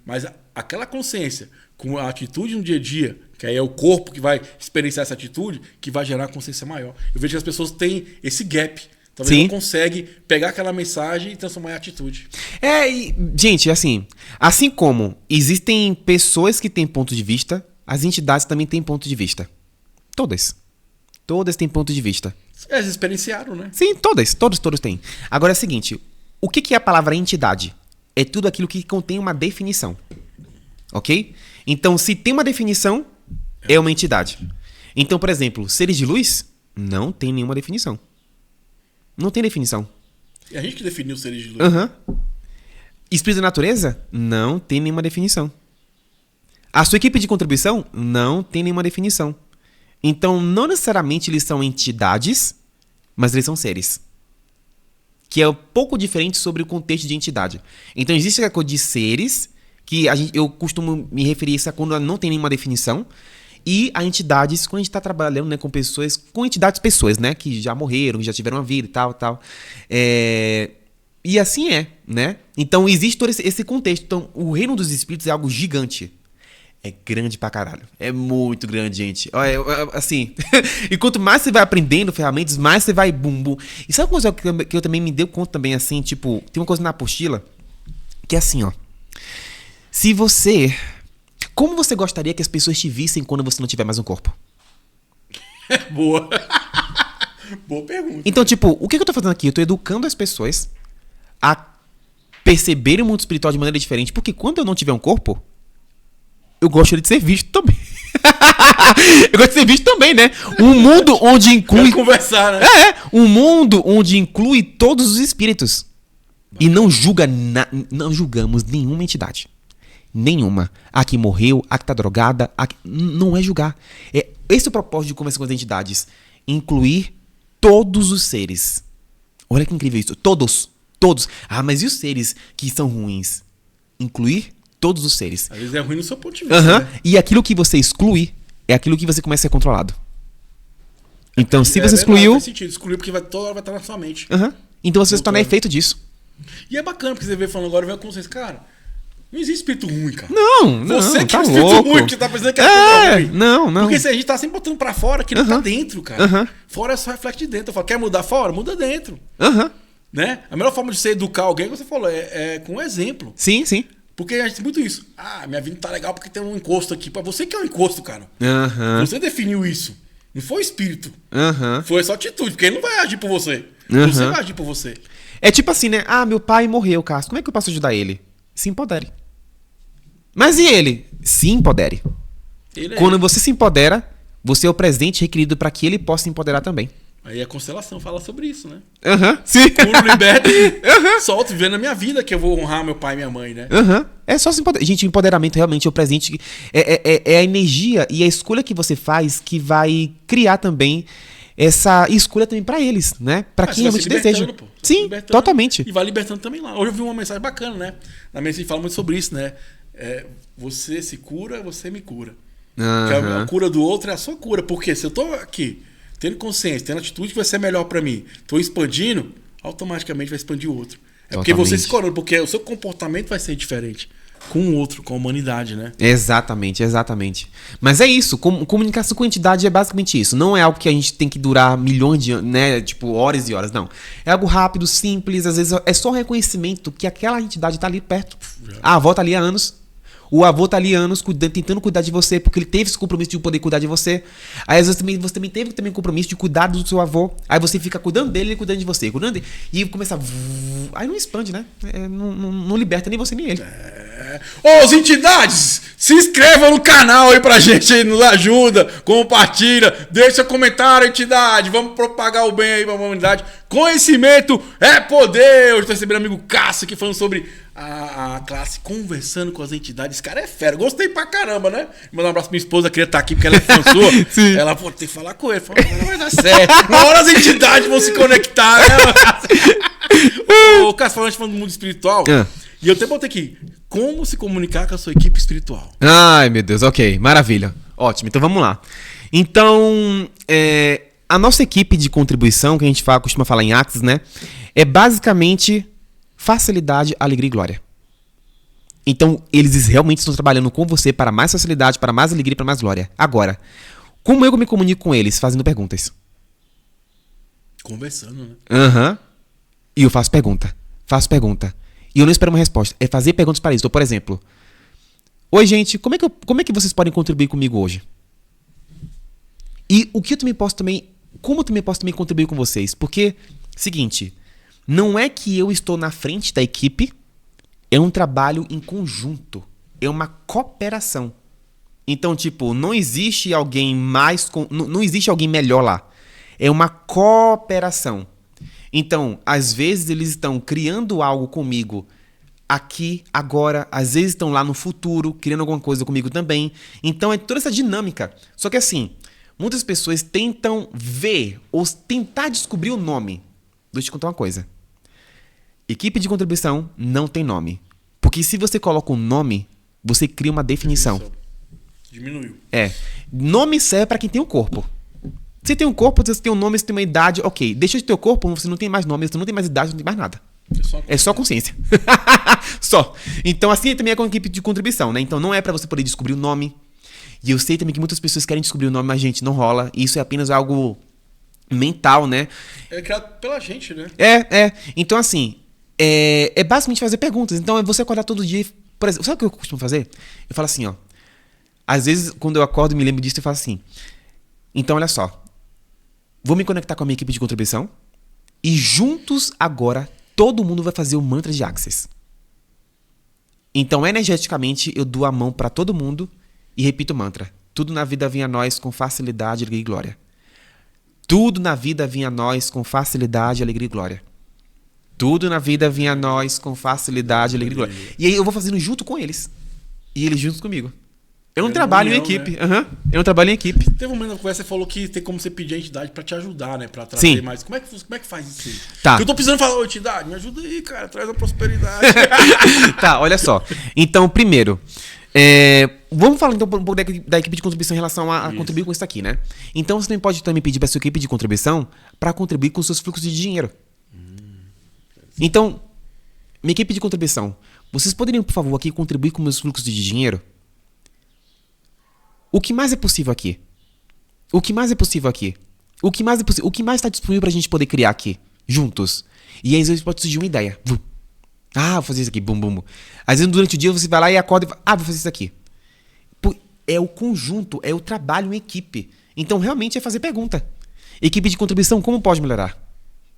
Mas aquela consciência, com a atitude no dia a dia, que aí é o corpo que vai experienciar essa atitude, que vai gerar consciência maior. Eu vejo que as pessoas têm esse gap. Talvez não consegue pegar aquela mensagem e transformar em atitude. Gente, assim como existem pessoas que têm ponto de vista, as entidades também têm ponto de vista. Todas têm ponto de vista. Eles experienciaram, né? Sim, todos têm. Agora é o seguinte, o que é a palavra entidade? É tudo aquilo que contém uma definição. Ok? Então, se tem uma definição, é uma entidade. Então, por exemplo, seres de luz não tem nenhuma definição. Não tem definição. E a gente que definiu os seres de luz. Espírito da natureza? Não tem nenhuma definição. A sua equipe de contribuição? Não tem nenhuma definição. Então, não necessariamente eles são entidades, mas eles são seres. Que é um pouco diferente sobre o contexto de entidade. Então, existe a coisa de seres, que eu costumo me referir a isso quando não tem nenhuma definição. E a entidades, quando a gente está trabalhando, né, com pessoas, né, que já morreram, que já tiveram uma vida e tal. E assim né? Então existe todo esse contexto. Então o reino dos espíritos é algo gigante. É grande pra caralho. É muito grande, gente. Assim, e quanto mais você vai aprendendo ferramentas, mais você vai bum. E sabe uma coisa que eu também me dei conta também, assim, tipo, tem uma coisa na apostila que é assim, ó. Se você... Como você gostaria que as pessoas te vissem quando você não tiver mais um corpo? Boa. Boa pergunta. Então, tipo, o que eu tô fazendo aqui? Eu tô educando as pessoas a perceberem o mundo espiritual de maneira diferente. Porque quando eu não tiver um corpo, eu gostaria de ser visto também. Eu gosto de ser visto também, né? Um mundo onde inclui... conversar, né? Um mundo onde inclui todos os espíritos. E não julgamos nenhuma entidade. Nenhuma. A que morreu, a que tá drogada, não é julgar. Esse é o propósito de conversar com as entidades. Incluir todos os seres. Olha que incrível isso. Todos. Ah, mas e os seres que são ruins? Incluir todos os seres. Às vezes é ruim no seu ponto de vista, né? E aquilo que você exclui é aquilo que você começa a ser controlado. Então, se você excluiu... Faz sentido. Excluiu porque toda hora vai estar na sua mente. Então você se torna efeito disso. E é bacana, porque você vê falando agora, vem com vocês, cara, não existe espírito ruim, cara. Não, você que tá é o espírito louco. ruim, que tá pensando que é espírito ruim. Não. Porque se a gente tá sempre botando pra fora, aquilo tá dentro, cara. Fora só reflete de dentro. Eu falo, quer mudar fora? Muda dentro. Né? A melhor forma de você educar alguém, como você falou, é com um exemplo. Sim. Porque a gente tem muito isso. Ah, minha vida não tá legal porque tem um encosto aqui. Pra você que é um encosto, cara. Você definiu isso. Não foi o espírito. Foi só atitude, porque ele não vai agir por você. Você vai agir por você. É tipo assim, né? Ah, meu pai morreu, Cássio. Como é que eu posso ajudar ele? Se empodere. Mas e ele? Se empodere. Quando você se empodera, você é o presente requerido para que ele possa se empoderar também. Aí a constelação fala sobre isso, né? Sim. Puro, liberta e solto, vivendo na minha vida que eu vou honrar meu pai e minha mãe, né? É só se empoderar. Gente, o empoderamento realmente é o presente. É a energia e a escolha que você faz que vai criar também essa escolha também pra eles, né? Pra quem realmente deseja. Sim, totalmente. E vai libertando também lá. Hoje eu vi uma mensagem bacana, né? Na mensagem fala muito sobre isso, né? Você se cura, você me cura. Que a cura do outro é a sua cura. Porque se eu tô aqui tendo consciência, tendo atitude que vai ser melhor pra mim, tô expandindo, automaticamente vai expandir o outro. Porque você se curando, porque o seu comportamento vai ser diferente com o outro, com a humanidade, né? Exatamente. Mas é isso, comunicação com a entidade é basicamente isso. Não é algo que a gente tem que durar milhões de anos, né? Tipo, horas e horas, não. É algo rápido, simples, às vezes é só reconhecimento que aquela entidade tá ali perto. A avó tá ali há anos. O avô tá ali há anos tentando cuidar de você, porque ele teve esse compromisso de poder cuidar de você. Aí às vezes você também teve o compromisso de cuidar do seu avô. Aí você fica cuidando dele e cuidando de você. Cuidando dele, e começa... Aí não expande, né? Não liberta nem você nem ele. As entidades, se inscrevam no canal aí pra gente, aí, nos ajuda, compartilha, deixa comentário, entidade, vamos propagar o bem aí pra humanidade. Conhecimento é poder. Hoje tô recebendo o amigo Cássio aqui falando sobre a classe conversando com as entidades. Esse cara é fera, gostei pra caramba, né? Mandar um abraço pra minha esposa, queria estar aqui porque ela é fã sua. Sim. Ela, pô, tem que falar com ele. Falou, não vai dar certo. Uma hora as entidades vão se conectar, né? Ô, Cássio, falando do mundo espiritual, e eu até botei aqui, como se comunicar com a sua equipe espiritual. Ai, meu Deus, ok, maravilha. Ótimo, então vamos lá. Então, a nossa equipe de contribuição, que a gente costuma falar em Axis, né? É basicamente facilidade, alegria e glória. Então, eles realmente estão trabalhando com você para mais facilidade, para mais alegria e para mais glória. Agora, como eu me comunico com eles? Fazendo perguntas. Conversando, né? E eu faço pergunta. E eu não espero uma resposta. É fazer perguntas para isso. Então, por exemplo, oi, gente, como é que vocês podem contribuir comigo hoje? E o que eu também posso também... Como eu também posso também contribuir com vocês? Porque, seguinte, não é que eu estou na frente da equipe, é um trabalho em conjunto. É uma cooperação. Então, tipo, não existe alguém mais... Não existe alguém melhor lá. É uma cooperação. Então, às vezes eles estão criando algo comigo aqui, agora. Às vezes estão lá no futuro, criando alguma coisa comigo também. Então, é toda essa dinâmica. Só que assim, muitas pessoas tentam ver ou tentar descobrir o nome. Deixa eu te contar uma coisa. Equipe de contribuição não tem nome. Porque se você coloca um nome, você cria uma definição. Diminuiu. Nome serve para quem tem um corpo. Você tem um corpo, você tem um nome, você tem uma idade, ok. Deixa de ter o corpo, você não tem mais nome, você não tem mais idade, não tem mais nada. É só consciência. Só. Então, assim também é com a equipe de contribuição, né? Então, não é pra você poder descobrir o nome. E eu sei também que muitas pessoas querem descobrir o nome, mas, gente, não rola. Isso é apenas algo mental, né? É criado pela gente, né? Então, assim, é basicamente fazer perguntas. Então, é você acordar todo dia. Por exemplo, sabe o que eu costumo fazer? Eu falo assim, ó. Às vezes, quando eu acordo e me lembro disso, eu falo assim. Então, olha só. Vou me conectar com a minha equipe de contribuição. E juntos, agora, todo mundo vai fazer o mantra de Access. Então, energeticamente, eu dou a mão pra todo mundo e repito o mantra. Tudo na vida vem a nós com facilidade, alegria e glória. Tudo na vida vem a nós com facilidade, alegria e glória. Tudo na vida vem a nós com facilidade, alegria e glória. E aí eu vou fazendo junto com eles. E eles juntos comigo. Eu não trabalho em equipe. Né? Eu não trabalho em equipe. Teve um momento na conversa que você falou que tem como você pedir a entidade pra te ajudar, né? Pra trazer Sim. mais. Como é que faz isso aí? Tá. Porque eu tô precisando falar, ô, entidade, me ajuda aí, cara. Traz a prosperidade. Tá, olha só. Então, primeiro, vamos falar então um pouco da equipe de contribuição em relação a contribuir com isso aqui, né? Então, você também pode também pedir pra sua equipe de contribuição para contribuir com os seus fluxos de dinheiro. Então, minha equipe de contribuição, vocês poderiam, por favor, aqui contribuir com meus fluxos de dinheiro? O que mais é possível aqui? O que mais é possível aqui? O que mais está disponível pra gente poder criar aqui, juntos? E aí, às vezes, pode surgir uma ideia. Vou fazer isso aqui, bum, bum, bum. Às vezes, durante o dia, você vai lá e acorda e fala, vou fazer isso aqui. É o conjunto, é o trabalho em equipe. Então, realmente, é fazer pergunta. Equipe de contribuição, como pode melhorar?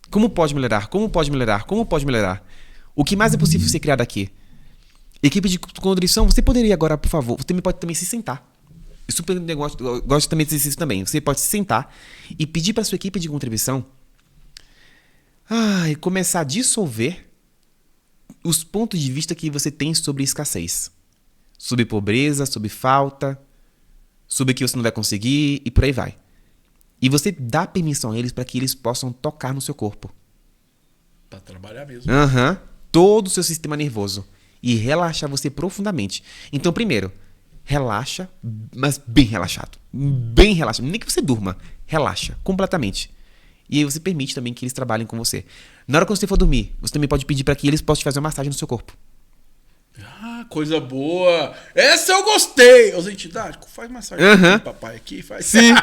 Como pode melhorar? Como pode melhorar? Como pode melhorar? O que mais é possível ser criado aqui? Equipe de contribuição, você poderia agora, por favor, você pode também se sentar. Eu gosto também de exercício também. Você pode se sentar e pedir para sua equipe de contribuição e começar a dissolver os pontos de vista que você tem sobre escassez. Sobre pobreza, sobre falta, sobre que você não vai conseguir e por aí vai. E você dá permissão a eles para que eles possam tocar no seu corpo. Pra trabalhar mesmo. Todo o seu sistema nervoso. E relaxar você profundamente. Então, primeiro, relaxa, mas bem relaxado. Bem relaxado. Nem que você durma. Relaxa completamente. E aí você permite também que eles trabalhem com você. Na hora que você for dormir, você também pode pedir para que eles possam te fazer uma massagem no seu corpo. Coisa boa. Essa eu gostei. As entidades, faz massagem aqui, papai aqui, faz. Sim.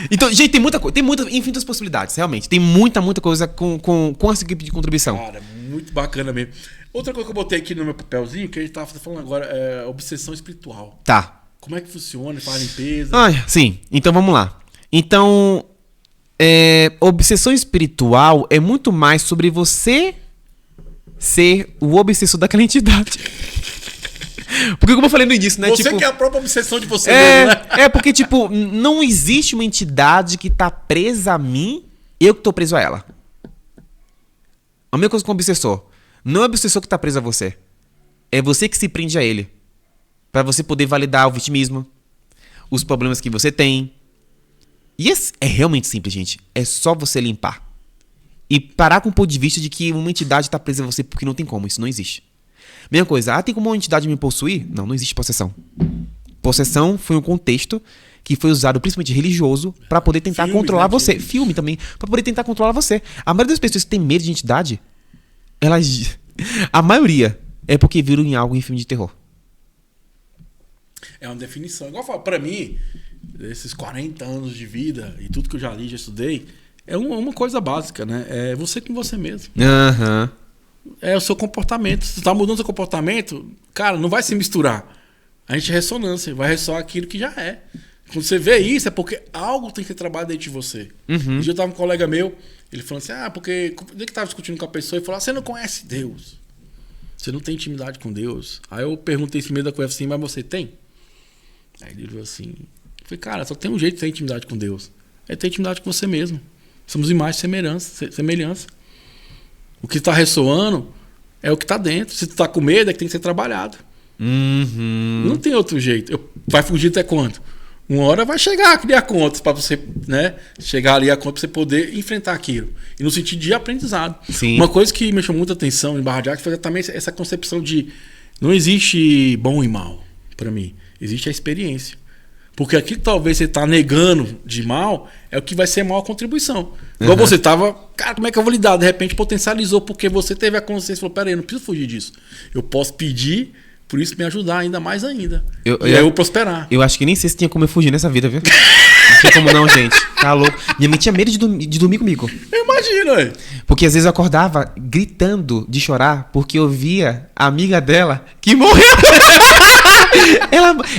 Então, gente, tem muita coisa. Tem infinitas possibilidades, realmente. Tem muita coisa com essa equipe de contribuição. Cara, muito bacana mesmo. Outra coisa que eu botei aqui no meu papelzinho, que a gente tava falando agora, é obsessão espiritual. Tá. Como é que funciona? Faz limpeza? Sim. Então, vamos lá. Então, obsessão espiritual é muito mais sobre você ser o obsessor daquela entidade. Porque como eu falei no início, né? Você que é a própria obsessão de você mesmo, né? Porque, não existe uma entidade que tá presa a mim, eu que tô preso a ela. A mesma coisa com o obsessor. Não é o obsessor que tá preso a você. É você que se prende a ele. Pra você poder validar o vitimismo, os problemas que você tem. E é realmente simples, gente. É só você limpar. E parar com o ponto de vista de que uma entidade está presa a você porque não tem como. Isso não existe. Mesma coisa. Tem como uma entidade me possuir? Não existe possessão. Possessão foi um contexto que foi usado principalmente religioso para poder tentar controlar você. Filme também. Para poder tentar controlar você. A maioria das pessoas que tem medo de entidade, a maioria é porque viram em algo em filme de terror. É uma definição. Igual eu falo, pra mim, esses 40 anos de vida e tudo que eu já li, já estudei, é uma coisa básica, né? É você com você mesmo. É o seu comportamento. Se você tá mudando seu comportamento, cara, não vai se misturar. A gente é ressonância, vai ressoar aquilo que já é. Quando você vê isso, é porque algo tem que ser trabalhado dentro de você. Um dia eu tava com um colega meu, ele falou assim, porque... Ele que tava discutindo com a pessoa e falou, você não conhece Deus. Você não tem intimidade com Deus. Aí eu perguntei esse meio da conversa assim, mas você tem? Aí ele falou assim, eu falei, cara, só tem um jeito de ter intimidade com Deus. É ter intimidade com você mesmo. Somos imagem e semelhança. O que está ressoando é o que está dentro. Se tu está com medo, é que tem que ser trabalhado. Não tem outro jeito. Vai fugir até quando? Uma hora vai chegar a criar contas para você, né? Chegar ali a conta para você poder enfrentar aquilo. E no sentido de aprendizado. Sim. Uma coisa que me chamou muita atenção em Barra de Arte foi também essa concepção de não existe bom e mal para mim. Existe a experiência. Porque aquilo que talvez você tá negando de mal é o que vai ser maior contribuição. Igual você tava, cara, como é que eu vou lidar? De repente potencializou porque você teve a consciência e falou, peraí, eu não preciso fugir disso. Eu posso pedir, por isso me ajudar ainda mais ainda. E aí eu vou prosperar. Eu acho que nem sei se tinha como eu fugir nessa vida, viu? Não tinha como não, gente. Tá louco. Minha mãe tinha medo de dormir comigo. Eu imagino, velho. Porque às vezes eu acordava gritando de chorar porque eu via a amiga dela que morreu.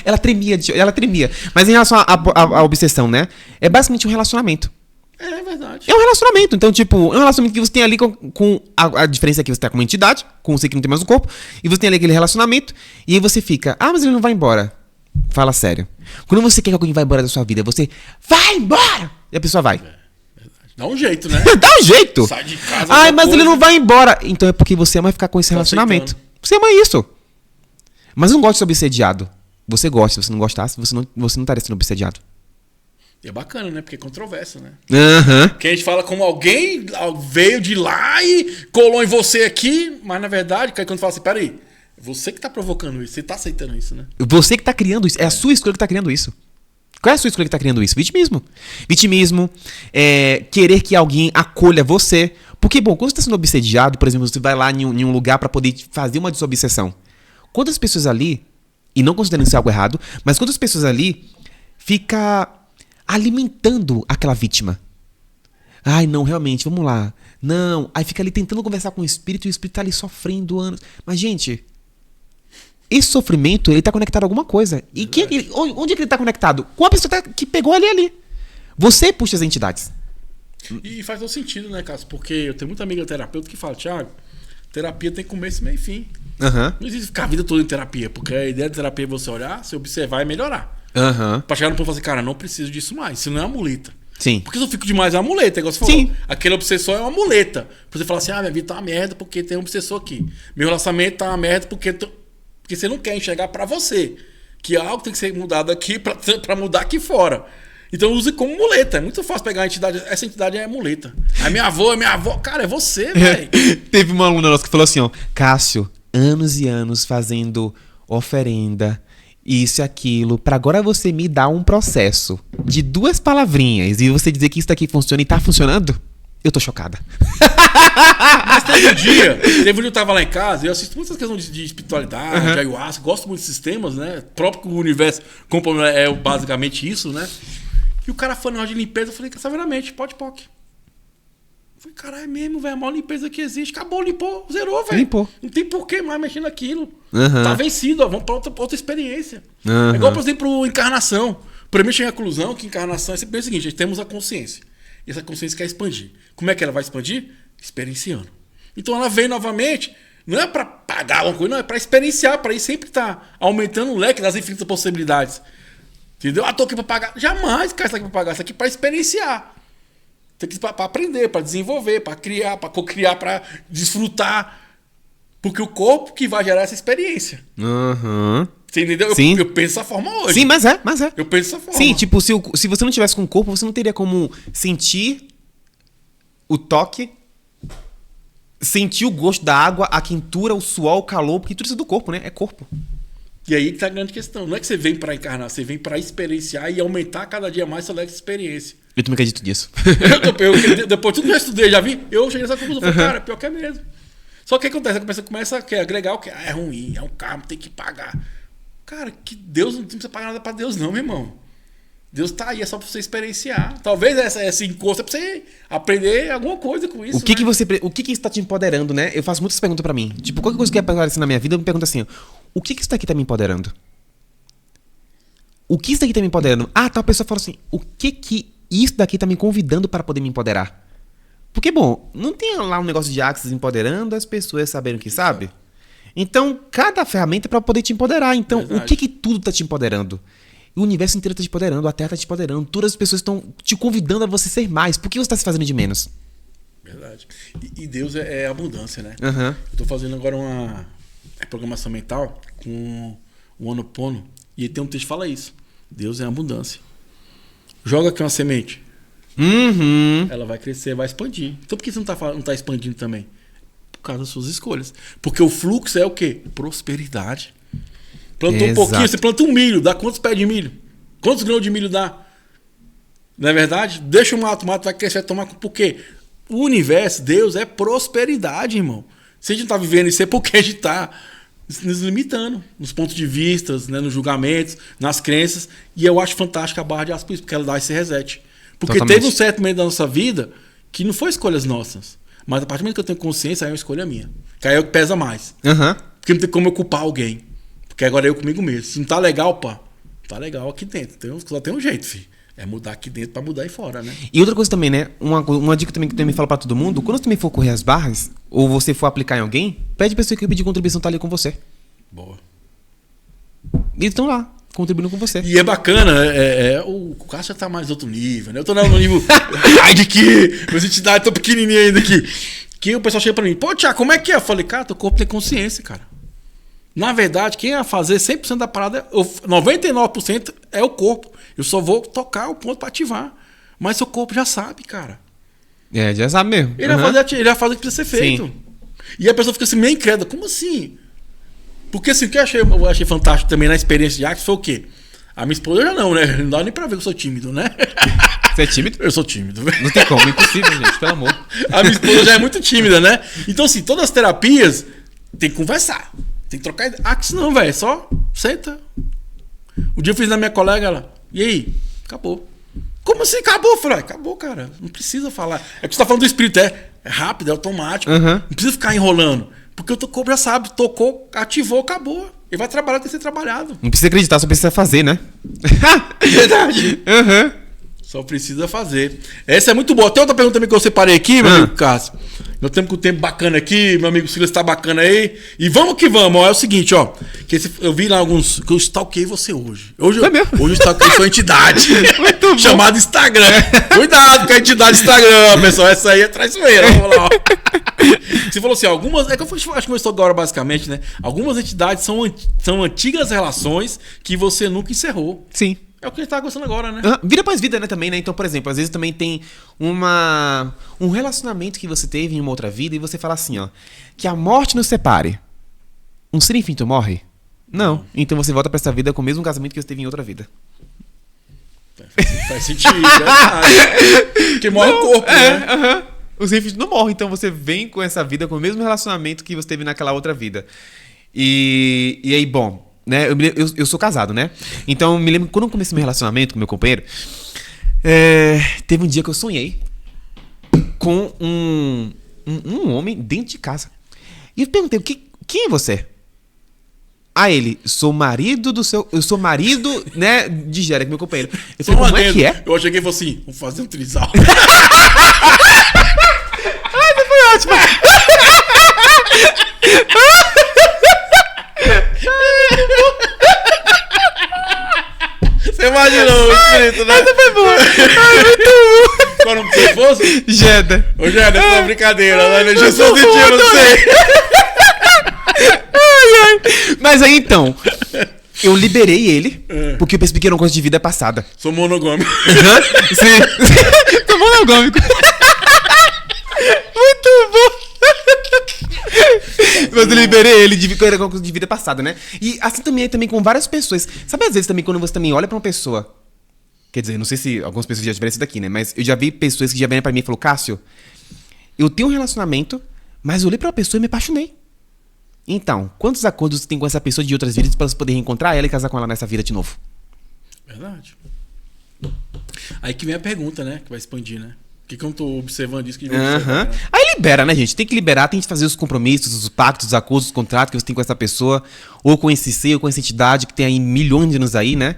ela tremia, ela tremia. Mas em relação à obsessão, né? É basicamente um relacionamento. É verdade. É um relacionamento. Então, tipo, é um relacionamento que você tem ali com a diferença é que você tá com uma entidade, com você que não tem mais um corpo, e você tem ali aquele relacionamento, e aí você fica, mas ele não vai embora. Fala sério. Quando você quer que alguém vá embora da sua vida, você vai embora! E a pessoa vai. Dá um jeito, né? Dá um jeito. Sai de casa. Mas ele não vai embora. Então é porque você ama ficar com esse relacionamento. Aceitando. Você ama isso. Mas eu não gosto de ser obsediado. Você gosta. Se você não gostasse, você não estaria sendo obsediado. E é bacana, né? Porque é controverso, né? Aham. Que a gente fala como alguém veio de lá e colou em você aqui, mas na verdade, quando fala assim, peraí, você que tá provocando isso, você tá aceitando isso, né? Você que tá criando isso. É a sua escolha que tá criando isso. Qual é a sua escolha que tá criando isso? Vitimismo. Vitimismo, querer que alguém acolha você. Porque, bom, quando você tá sendo obsediado, por exemplo, você vai lá em um lugar pra poder fazer uma desobsessão. Quantas pessoas ali, e não considerando isso algo errado, mas quantas pessoas ali fica alimentando aquela vítima? Ai, não, realmente, vamos lá. Não, aí fica ali tentando conversar com o espírito e o espírito tá ali sofrendo anos. Mas, gente, esse sofrimento, ele tá conectado a alguma coisa. E onde é que ele tá conectado? Com a pessoa que pegou ele ali. Você puxa as entidades. E faz todo sentido, né, Cássio? Porque eu tenho muita amiga terapeuta que fala, Thiago, terapia tem começo, meio e fim. Não existe ficar a vida toda em terapia, porque a ideia da terapia é você olhar, se observar e melhorar. Pra chegar no ponto e falar assim, cara, não preciso disso mais. Isso não é uma muleta. Sim. Porque se eu fico demais é uma muleta, igual você falou. Sim. Aquele obsessor é uma muleta. Pra você falar assim, minha vida tá uma merda porque tem um obsessor aqui. Meu relacionamento tá uma merda porque você não quer enxergar pra você. Que algo tem que ser mudado aqui pra mudar aqui fora. Então use como muleta. É muito fácil pegar a entidade. Essa entidade é muleta. A minha avó. Cara, é você, velho. Teve uma aluna nossa que falou assim, ó, Cássio, anos e anos fazendo oferenda, isso e aquilo, pra agora você me dar um processo de 2 palavrinhas e você dizer que isso daqui funciona e tá funcionando? Eu tô chocada. Mas teve um dia eu tava lá em casa e eu assisto muitas questões de espiritualidade, de ayahuasca, gosto muito desses temas, né? O próprio universo é basicamente isso, né? E o cara foi na hora de limpeza, eu falei, severamente, pode poc. Eu falei, caralho, é mesmo, velho, a maior limpeza que existe. Acabou, limpou, zerou, velho. Limpou. Não tem porquê mais mexer naquilo. Tá vencido, ó, vamos pra outra experiência. É igual, por exemplo, encarnação. Pra mim, cheguei à conclusão que encarnação é sempre o seguinte, temos a consciência. E essa consciência quer expandir. Como é que ela vai expandir? Experienciando. Então ela vem novamente, não é pra pagar alguma coisa, não, é pra experienciar, pra ir sempre estar aumentando o leque das infinitas possibilidades. Entendeu? Tô aqui pra pagar. Jamais, cara, isso aqui pra pagar. Isso aqui é pra experienciar. Isso aqui é pra aprender, pra desenvolver, pra criar, pra co-criar, pra desfrutar. Porque o corpo que vai gerar essa experiência. Você entendeu? Sim. Eu penso dessa forma hoje. Sim, mas é. Eu penso dessa forma. Sim, tipo, se você não tivesse com o corpo, você não teria como sentir o toque, sentir o gosto da água, a quentura, o suor, o calor, porque tudo isso é do corpo, né? É corpo. E aí que tá a grande questão. Não é que você vem pra encarnar, você vem pra experienciar e aumentar cada dia mais seu leque de experiência. Eu também acredito nisso. Depois tudo que eu estudei, já vi, eu cheguei nessa conclusão. Falei, cara, pior que é mesmo. Só que o que acontece? Você começa a agregar o que? É ruim, é um karma, tem que pagar. Cara, que Deus não precisa pagar nada pra Deus, não, meu irmão. Deus tá aí, é só pra você experienciar. Talvez esse encosto é pra você aprender alguma coisa com isso. O que está te empoderando, né? Eu faço muitas perguntas pra mim. Tipo, qualquer coisa que aparecer na minha vida, eu me pergunto assim: o que isso daqui tá me empoderando? O que isso daqui tá me empoderando? Tal pessoa fala assim: o que isso daqui tá me convidando para poder me empoderar? Porque, bom, não tem lá um negócio de Axis empoderando as pessoas sabendo que sabe? Então, cada ferramenta é pra poder te empoderar. Então, verdade. O que tudo tá te empoderando? O universo inteiro tá te empoderando, a Terra tá te empoderando, todas as pessoas estão te convidando a você ser mais. Por que você tá se fazendo de menos? Verdade. E Deus é abundância, né? Eu tô fazendo agora uma programação mental com o Ho'oponopono e tem um texto que fala isso. Deus é abundância. Joga aqui uma semente. Ela vai crescer, vai expandir. Então por que você não tá expandindo também? Por causa das suas escolhas. Porque o fluxo é o quê? Prosperidade. Plantou um pouquinho, você planta um milho, dá quantos pés de milho? Quantos grãos de milho dá? Não é verdade? Deixa o mato vai crescer, vai tomar. Por quê? O universo, Deus, é prosperidade, irmão. Se a gente não tá vivendo isso, é porque a gente tá nos limitando nos pontos de vista, né, nos julgamentos, nas crenças. E eu acho fantástica a barra de aço, porque ela dá esse reset. Porque Totalmente. teve um certo momento da nossa vida que não foi escolhas nossas. Mas a partir do momento que eu tenho consciência, aí é uma escolha minha. Que aí é o que pesa mais. Aham. Porque não tem como eu culpar alguém. Porque agora é eu comigo mesmo. Se não tá legal, pá, tá legal aqui dentro. Só tem um jeito, filho. É mudar aqui dentro pra mudar aí fora, né? E outra coisa também, né? Uma dica também que eu também falo pra todo mundo, quando você também for correr as barras, ou você for aplicar em alguém, pede pra pessoa que pedir contribuição tá ali com você. Boa. Eles estão lá, contribuindo com você. E é bacana, o Cássio tá mais outro nível, né? Eu tô no nível. Ai, de que? Minhas entidades tão pequenininhas ainda aqui. Que o pessoal chega pra mim, pô, Tiago, como é que é? Eu falei, cara, teu corpo tem consciência, cara. Na verdade, quem ia fazer 100% da parada, 99% é o corpo. Eu só vou tocar o ponto pra ativar. Mas seu corpo já sabe, cara. É, já sabe mesmo. Ele vai fazer o que precisa ser feito. Sim. E a pessoa fica assim, meio incrédula. Como assim? Porque assim, o que eu achei fantástico também na experiência de Axis foi o quê? A minha esposa já não, né? Não dá nem pra ver que eu sou tímido, né? Você é tímido? Eu sou tímido. Não tem como, impossível, gente, pelo amor. A minha esposa já é muito tímida, né? Então, assim, todas as terapias tem que conversar. Tem que trocar ideia. Axis não, velho. Só senta. Um dia eu fiz na minha colega, ela. E aí? Acabou. Como assim acabou? Eu falei, acabou, cara. Não precisa falar. É que você tá falando do espírito, é rápido, é automático. Uhum. Não precisa ficar enrolando. Porque o teu corpo já sabe, tocou, ativou, acabou. Ele vai trabalhar, tem que ser trabalhado. Não precisa acreditar, só precisa fazer, né? Verdade. Aham. Só precisa fazer. Essa é muito boa. Tem outra pergunta também que eu separei aqui, meu amigo Cássio. Nós estamos com o tempo bacana aqui, meu amigo Silas tá bacana aí. E vamos que vamos, ó. É o seguinte, ó. Eu vi lá alguns. Que eu stalkeei você hoje. Hoje eu stalkeei sua entidade. Chamada Instagram. Cuidado com a entidade Instagram, pessoal. Essa aí é traiçoeira. Vamos lá, ó. Você falou assim, algumas. É que eu acho que eu estou agora, basicamente, né? Algumas entidades são antigas relações que você nunca encerrou. Sim. É o que a gente tá gostando agora, né? Vida após vida, né, também, né? Então, por exemplo, às vezes também tem um relacionamento que você teve em uma outra vida e você fala assim, ó, que a morte nos separe. Um ser infinito morre? Não. Então você volta pra essa vida com o mesmo casamento que você teve em outra vida. Faz sentido, é verdade. Porque morre o corpo, né? O ser infinito não morre, então você vem com essa vida com o mesmo relacionamento que você teve naquela outra vida. E aí, bom... Né? Eu sou casado, né? Então, eu me lembro que quando eu comecei meu relacionamento com meu companheiro, teve um dia que eu sonhei com um homem dentro de casa. E eu perguntei, quem é você? Ele, eu sou marido, né, de Jérico, meu companheiro. Eu falei, como é que é? Eu cheguei e falei assim, vamos fazer um trisal. Ai, não foi ótimo. Você imaginou o espírito, né? Essa foi boa. Ai, muito bom. Qual o nome que fosse? Jeda. Ô, Jeda, essa é uma brincadeira. Né? Já sou sentindo, eu não sei. Mas aí, então, eu liberei ele, porque eu pensei que era uma coisa de vida passada. Sou monogâmico. Sim. Tô monogâmico. Muito bom. Mas eu liberei ele de era uma coisa de vida passada, né? E assim também com várias pessoas. Sabe, às vezes também, quando você também olha pra uma pessoa... Quer dizer, não sei se algumas pessoas já tiveram isso daqui, né? Mas eu já vi pessoas que já vieram pra mim e falaram, Cássio, eu tenho um relacionamento, mas eu olhei pra uma pessoa e me apaixonei. Então, quantos acordos você tem com essa pessoa de outras vidas pra você poder reencontrar ela e casar com ela nessa vida de novo? Verdade. Aí que vem a pergunta, né? Que vai expandir, né? O que eu não tô observando isso que Aí libera, né, gente? Tem que liberar, tem que fazer os compromissos, os pactos, os acordos, os contratos que você tem com essa pessoa, ou com esse ser, ou com essa entidade que tem aí milhões de anos aí, né?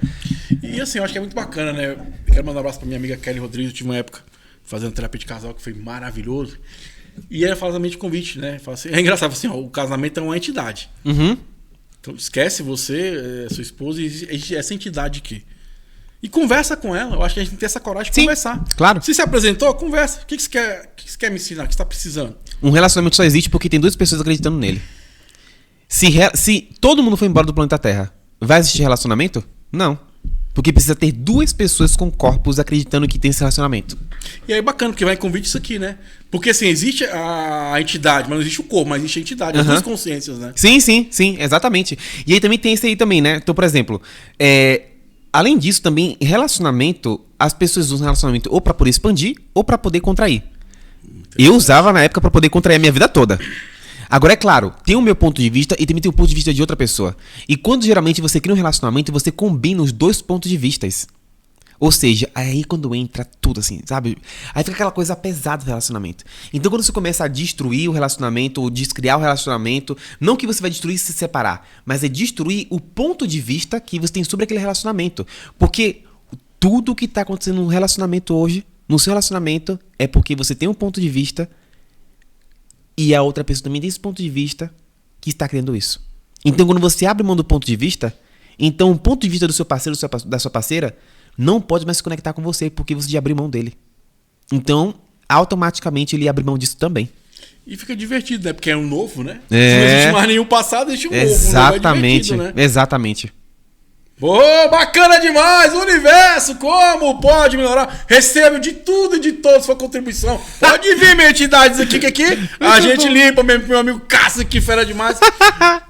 E assim, eu acho que é muito bacana, né? Eu quero mandar um abraço pra minha amiga Kelly Rodrigues. Eu tive uma época fazendo terapia de casal que foi maravilhoso. E ela fala também de convite, né? Fala assim, é engraçado, assim, ó, o casamento é uma entidade. Uhum. Então esquece você, sua esposa e essa entidade aqui. E conversa com ela. Eu acho que a gente tem que ter essa coragem de conversar. Claro. Se apresentou, conversa. O que você quer me ensinar? O que você tá precisando? Um relacionamento só existe porque tem duas pessoas acreditando nele. Se todo mundo for embora do planeta Terra, vai existir relacionamento? Não. Porque precisa ter duas pessoas com corpos acreditando que tem esse relacionamento. E aí bacana, porque vai em convite isso aqui, né? Porque assim, existe a entidade, mas não existe o corpo, mas existe a entidade, as duas consciências, né? Sim, exatamente. E aí também tem esse aí também, né? Então, por exemplo, além disso, também, relacionamento, as pessoas usam relacionamento ou pra poder expandir ou pra poder contrair. Eu usava na época pra poder contrair a minha vida toda. Agora, é claro, tem o meu ponto de vista e também tem o ponto de vista de outra pessoa. E quando geralmente você cria um relacionamento, você combina os dois pontos de vista. Ou seja, aí quando entra tudo assim, sabe? Aí fica aquela coisa pesada do relacionamento. Então quando você começa a destruir o relacionamento, ou descriar o relacionamento, não que você vai destruir e se separar, mas é destruir o ponto de vista que você tem sobre aquele relacionamento. Porque tudo que está acontecendo no relacionamento hoje, no seu relacionamento, é porque você tem um ponto de vista e a outra pessoa também tem esse ponto de vista que está criando isso. Então quando você abre mão do ponto de vista, então o ponto de vista do seu parceiro, da sua parceira, não pode mais se conectar com você, porque você já abriu mão dele. Então, automaticamente ele abre mão disso também. E fica divertido, né? Porque é um novo, né? É. Se não existe mais nenhum passado, existe um Exatamente, novo. É divertido, né? exatamente. Pô, bacana demais! O universo, como pode melhorar? Recebo de tudo e de todos sua contribuição. Pode vir, minha entidades aqui, que aqui a gente limpa, meu amigo Cássio aqui, fera demais.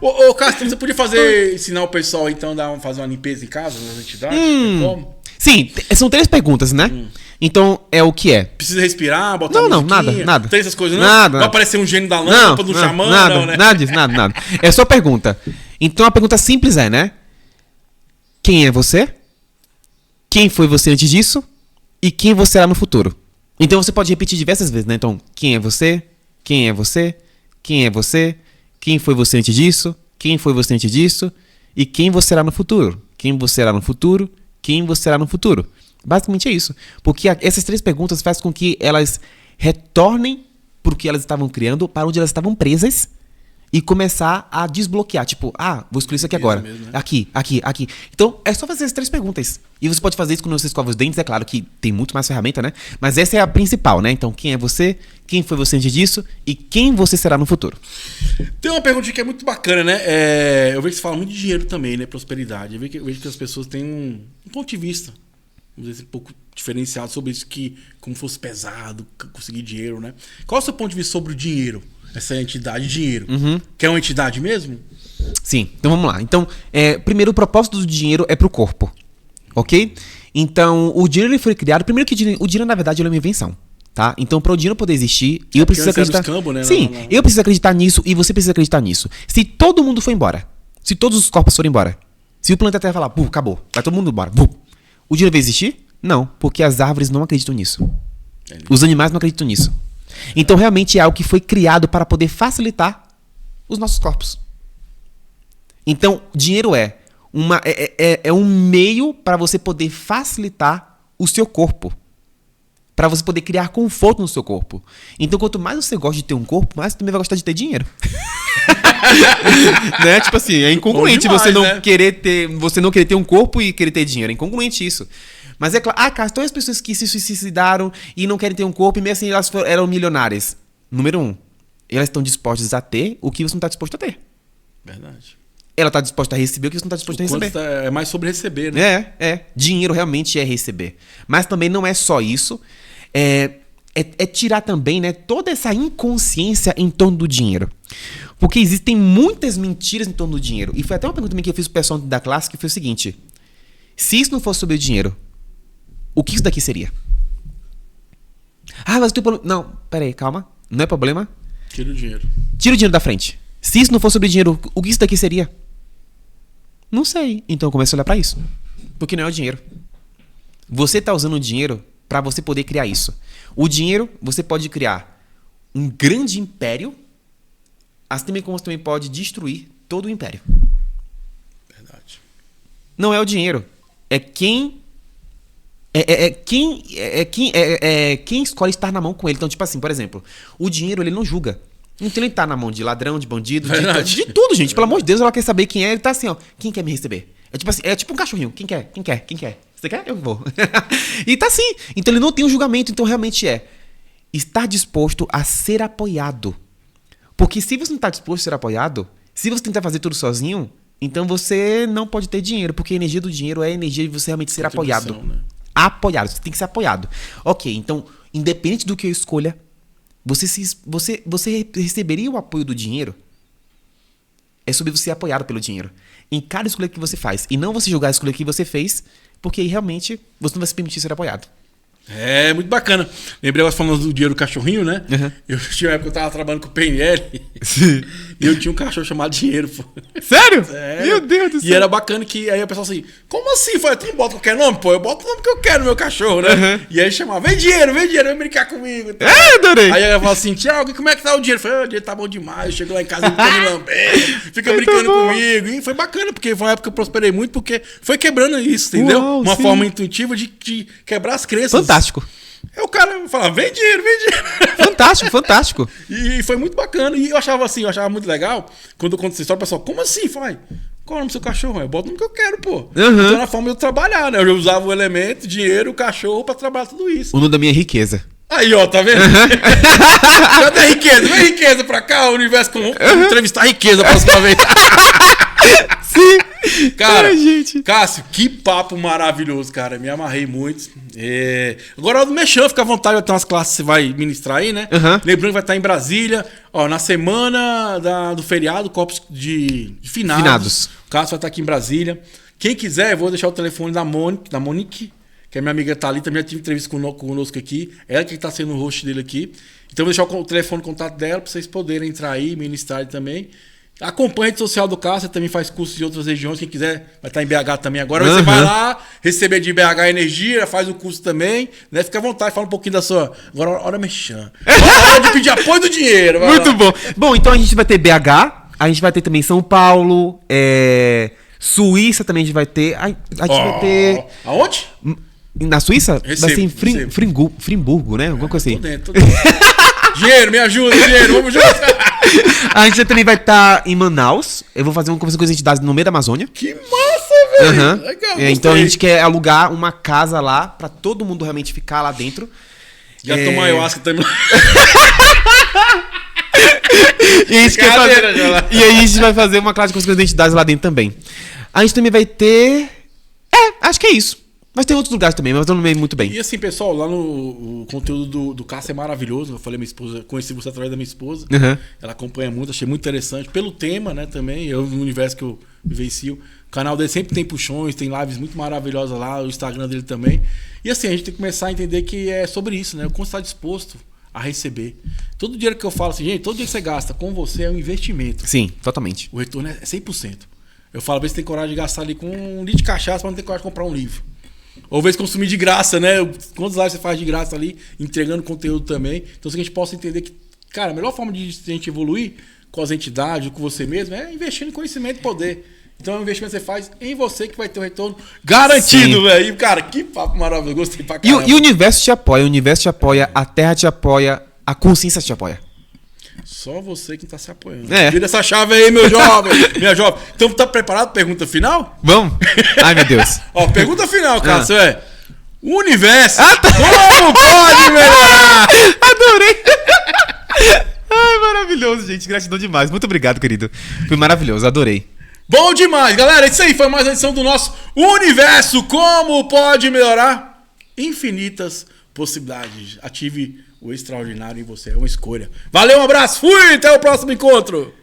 Ô, Cássio, você podia ensinar o pessoal, então, fazer uma limpeza em casa, nas entidades? Como? Sim, são 3 perguntas, né? Então, é o que é? Precisa respirar, botar Não, nada. Tem essas coisas, não? Nada. Não aparecer um gênio da lâmpada, do xamã, não, né? Nada disso, nada. É só pergunta. Então, a pergunta simples é, né? Quem é você? Quem foi você antes disso? E quem você será no futuro? Então, você pode repetir diversas vezes, né? Então, quem é você? Quem é você? Quem é você? Quem foi você antes disso? Quem foi você antes disso? E quem você será no futuro? Quem você será no futuro? Quem você será no futuro? Basicamente é isso. Porque essas 3 perguntas fazem com que elas retornem para o que elas estavam criando, para onde elas estavam presas, e começar a desbloquear. Tipo, vou escolher isso aqui agora. Mesmo, né? Aqui. Então, é só fazer essas 3 perguntas. E você pode fazer isso quando você escova os dentes. É claro que tem muito mais ferramenta, né? Mas essa é a principal, né? Então, quem é você? Quem foi você antes disso? E quem você será no futuro? Tem uma pergunta que é muito bacana, né? Eu vejo que você fala muito de dinheiro também, né? Prosperidade. Eu vejo que as pessoas têm um ponto de vista, vamos dizer assim, um pouco diferenciado sobre isso, que como fosse pesado, conseguir dinheiro, né? Qual é o seu ponto de vista sobre o dinheiro? Essa entidade, dinheiro. Que é uma entidade mesmo? Sim, então vamos lá. Então, primeiro, o propósito do dinheiro é pro corpo, ok? Então, o dinheiro ele foi criado... Primeiro que o dinheiro, na verdade, ele é uma invenção, tá? Então, para o dinheiro poder existir, eu preciso acreditar... Escambo, né? Sim, eu preciso acreditar nisso e você precisa acreditar nisso. Se todo mundo for embora, se todos os corpos forem embora, se o planeta Terra falar, acabou, vai todo mundo embora, o dinheiro vai existir? Não, porque as árvores não acreditam nisso. Os animais não acreditam nisso. Então, realmente é algo que foi criado para poder facilitar os nossos corpos. Então, dinheiro é um meio para você poder facilitar o seu corpo. Para você poder criar conforto no seu corpo. Então, quanto mais você gosta de ter um corpo, mais você também vai gostar de ter dinheiro. Né? Tipo assim, é incongruente demais, você não, né? querer ter um corpo e querer ter dinheiro. É incongruente isso. Mas é claro, cara, todas as pessoas que se suicidaram e não querem ter um corpo, e mesmo assim elas eram milionárias. Número 1, elas estão dispostas a ter o que você não está disposto a ter. Verdade. Ela está disposta a receber o que você não está disposto a receber. É mais sobre receber, né? Dinheiro realmente é receber. Mas também não é só isso. É tirar também, né, toda essa inconsciência em torno do dinheiro. Porque existem muitas mentiras em torno do dinheiro. E foi até uma pergunta também que eu fiz pro pessoal da classe, que foi o seguinte: se isso não fosse sobre o dinheiro, o que isso daqui seria? Mas eu tenho problema. Não, peraí, calma. Não é problema. Tira o dinheiro. Tira o dinheiro da frente. Se isso não fosse sobre dinheiro, o que isso daqui seria? Não sei. Então eu começo a olhar pra isso. Porque não é o dinheiro. Você tá usando o dinheiro para você poder criar isso. O dinheiro, você pode criar um grande império, assim como você também pode destruir todo o império. Verdade. Não é o dinheiro. É quem escolhe estar na mão com ele. Então, tipo assim, por exemplo, o dinheiro ele não julga. Então ele tá na mão de ladrão, de bandido, de tudo, gente. Pelo amor de Deus, ela quer saber quem é. Ele tá assim, ó. Quem quer me receber? É tipo assim, é tipo um cachorrinho. Quem quer? Quem quer? Quem quer? Você quer? Eu vou. E tá assim. Então ele não tem um julgamento. Então realmente é estar disposto a ser apoiado. Porque se você não tá disposto a ser apoiado, se você tentar fazer tudo sozinho, então você não pode ter dinheiro. Porque a energia do dinheiro é a energia de você realmente ser apoiado. Né? Apoiado. Você tem que ser apoiado. Ok, então, independente do que eu escolha, você receberia o apoio do dinheiro? É sobre você ser apoiado pelo dinheiro. Em cada escolha que você faz. E não você julgar a escolha que você fez porque aí realmente você não vai se permitir ser apoiado. É, muito bacana. Lembrei agora falando do dinheiro do cachorrinho, né? Uhum. Eu tinha uma época que eu tava trabalhando com o PNL e eu tinha um cachorro chamado Dinheiro, pô. Sério? Sério? Meu Deus do céu. E era bacana que aí o pessoal assim, como assim? Falei, tu não bota qualquer nome? Pô, eu boto o nome que eu quero no meu cachorro, né? Uhum. E aí chamava, vem dinheiro, vem brincar comigo. Tá? Adorei. Aí ela falou assim, Thiago, como é que tá o dinheiro? Eu falei, o dinheiro tá bom demais. Eu chego lá em casa, ele fica me lambendo, fica brincando comigo. E foi bacana, porque foi uma época que eu prosperei muito, porque foi quebrando isso, entendeu? Uau, uma sim. forma intuitiva de quebrar as crenças. Fantástico. Aí o cara falava, vem dinheiro. Fantástico, fantástico. E foi muito bacana. E eu achava assim, eu achava muito legal. Quando eu conto essa história, o pessoal, como assim? Falei, qual é o nome do seu cachorro? Eu boto o nome que eu quero, pô. Uhum. Então era a forma de eu trabalhar, né? Eu usava o elemento, dinheiro, o cachorro pra trabalhar tudo isso. O nome da minha riqueza. Aí, ó, tá vendo? Cadê a riqueza? Vem riqueza pra cá, o universo com entrevistar a riqueza a próxima vez. Sim. Cara, Ai, gente. Cássio, que papo maravilhoso, cara. Me amarrei muito. Agora, o do Mechan, fica à vontade, vai ter umas classes que você vai ministrar aí, né? Uhum. Lembrando que vai estar em Brasília, ó, na semana do feriado, Copos de finados. O Cássio vai estar aqui em Brasília. Quem quiser, eu vou deixar o telefone da Monique, que é minha amiga Thalita, também tive entrevista conosco aqui. Ela que está sendo o host dele aqui. Então, eu vou deixar o telefone de contato dela para vocês poderem entrar aí, ministrar também. Acompanhe a rede social do Cássio, também faz curso de outras regiões. Quem quiser, vai estar em BH também agora. Você vai lá, receber de BH energia, faz o curso também, né? Fica à vontade, fala um pouquinho da sua. Agora, hora mexendo. Hora de pedir apoio do dinheiro. Muito bom. Bom, então a gente vai ter BH, a gente vai ter também São Paulo, Suíça também a gente vai ter. A gente vai ter. Aonde? Na Suíça? Recebo, vai ser em recebo. Frimburgo, né? Alguma coisa assim. Tô dentro. Dinheiro, me ajuda, dinheiro, vamos juntos. A gente também vai estar em Manaus. Eu vou fazer uma conversa com as entidades no meio da Amazônia. Que massa, velho. Uhum. Legal, Então a gostei. gente quer alugar uma casa lá pra todo mundo realmente ficar lá dentro. Já tomou ayahuasca também. E a gente quer fazer... E aí a gente vai fazer uma classe com as entidades lá dentro também. A gente também vai ter... acho que é isso. Mas tem outros lugares também, mas eu não lembro muito bem. E assim, pessoal, lá no conteúdo do Cássio é maravilhoso. Eu falei minha esposa, conheci você através da minha esposa. Uhum. Ela acompanha muito, achei muito interessante. Pelo tema, né, também. Eu, no universo que eu vivencio. O canal dele sempre tem puxões, tem lives muito maravilhosas lá, o Instagram dele também. E assim, a gente tem que começar a entender que é sobre isso, né? O quanto está disposto a receber. Todo dinheiro que eu falo assim, gente, todo dinheiro que você gasta com você é um investimento. Sim, totalmente. O retorno é 100%. Eu falo, às vezes tem coragem de gastar ali com um litro de cachaça, mas não tem coragem de comprar um livro. Ou às vezes consumir de graça, né? Quantos lives você faz de graça ali, entregando conteúdo também. Então, se a gente possa entender que, cara, a melhor forma de a gente evoluir com as entidades, com você mesmo, é investindo em conhecimento e poder. Então, é um investimento que você faz em você que vai ter um retorno garantido, velho. E, cara, que papo maravilhoso. Gostei pra caramba. E o universo te apoia, a terra te apoia, a consciência te apoia. Só você que tá se apoiando. Vira essa chave aí, meu jovem. Minha jovem. Então, tá preparado? Pergunta final? Vamos? Ai, meu Deus. Ó, pergunta final, Cássio, o universo, como pode melhorar? Adorei. Ai, maravilhoso, gente. Gratidão demais. Muito obrigado, querido. Foi maravilhoso, adorei. Bom demais, galera. Isso aí foi mais uma edição do nosso Universo. Como pode melhorar? Infinitas possibilidades. Ative o extraordinário em você. É uma escolha. Valeu, um abraço. Fui. Até o próximo encontro.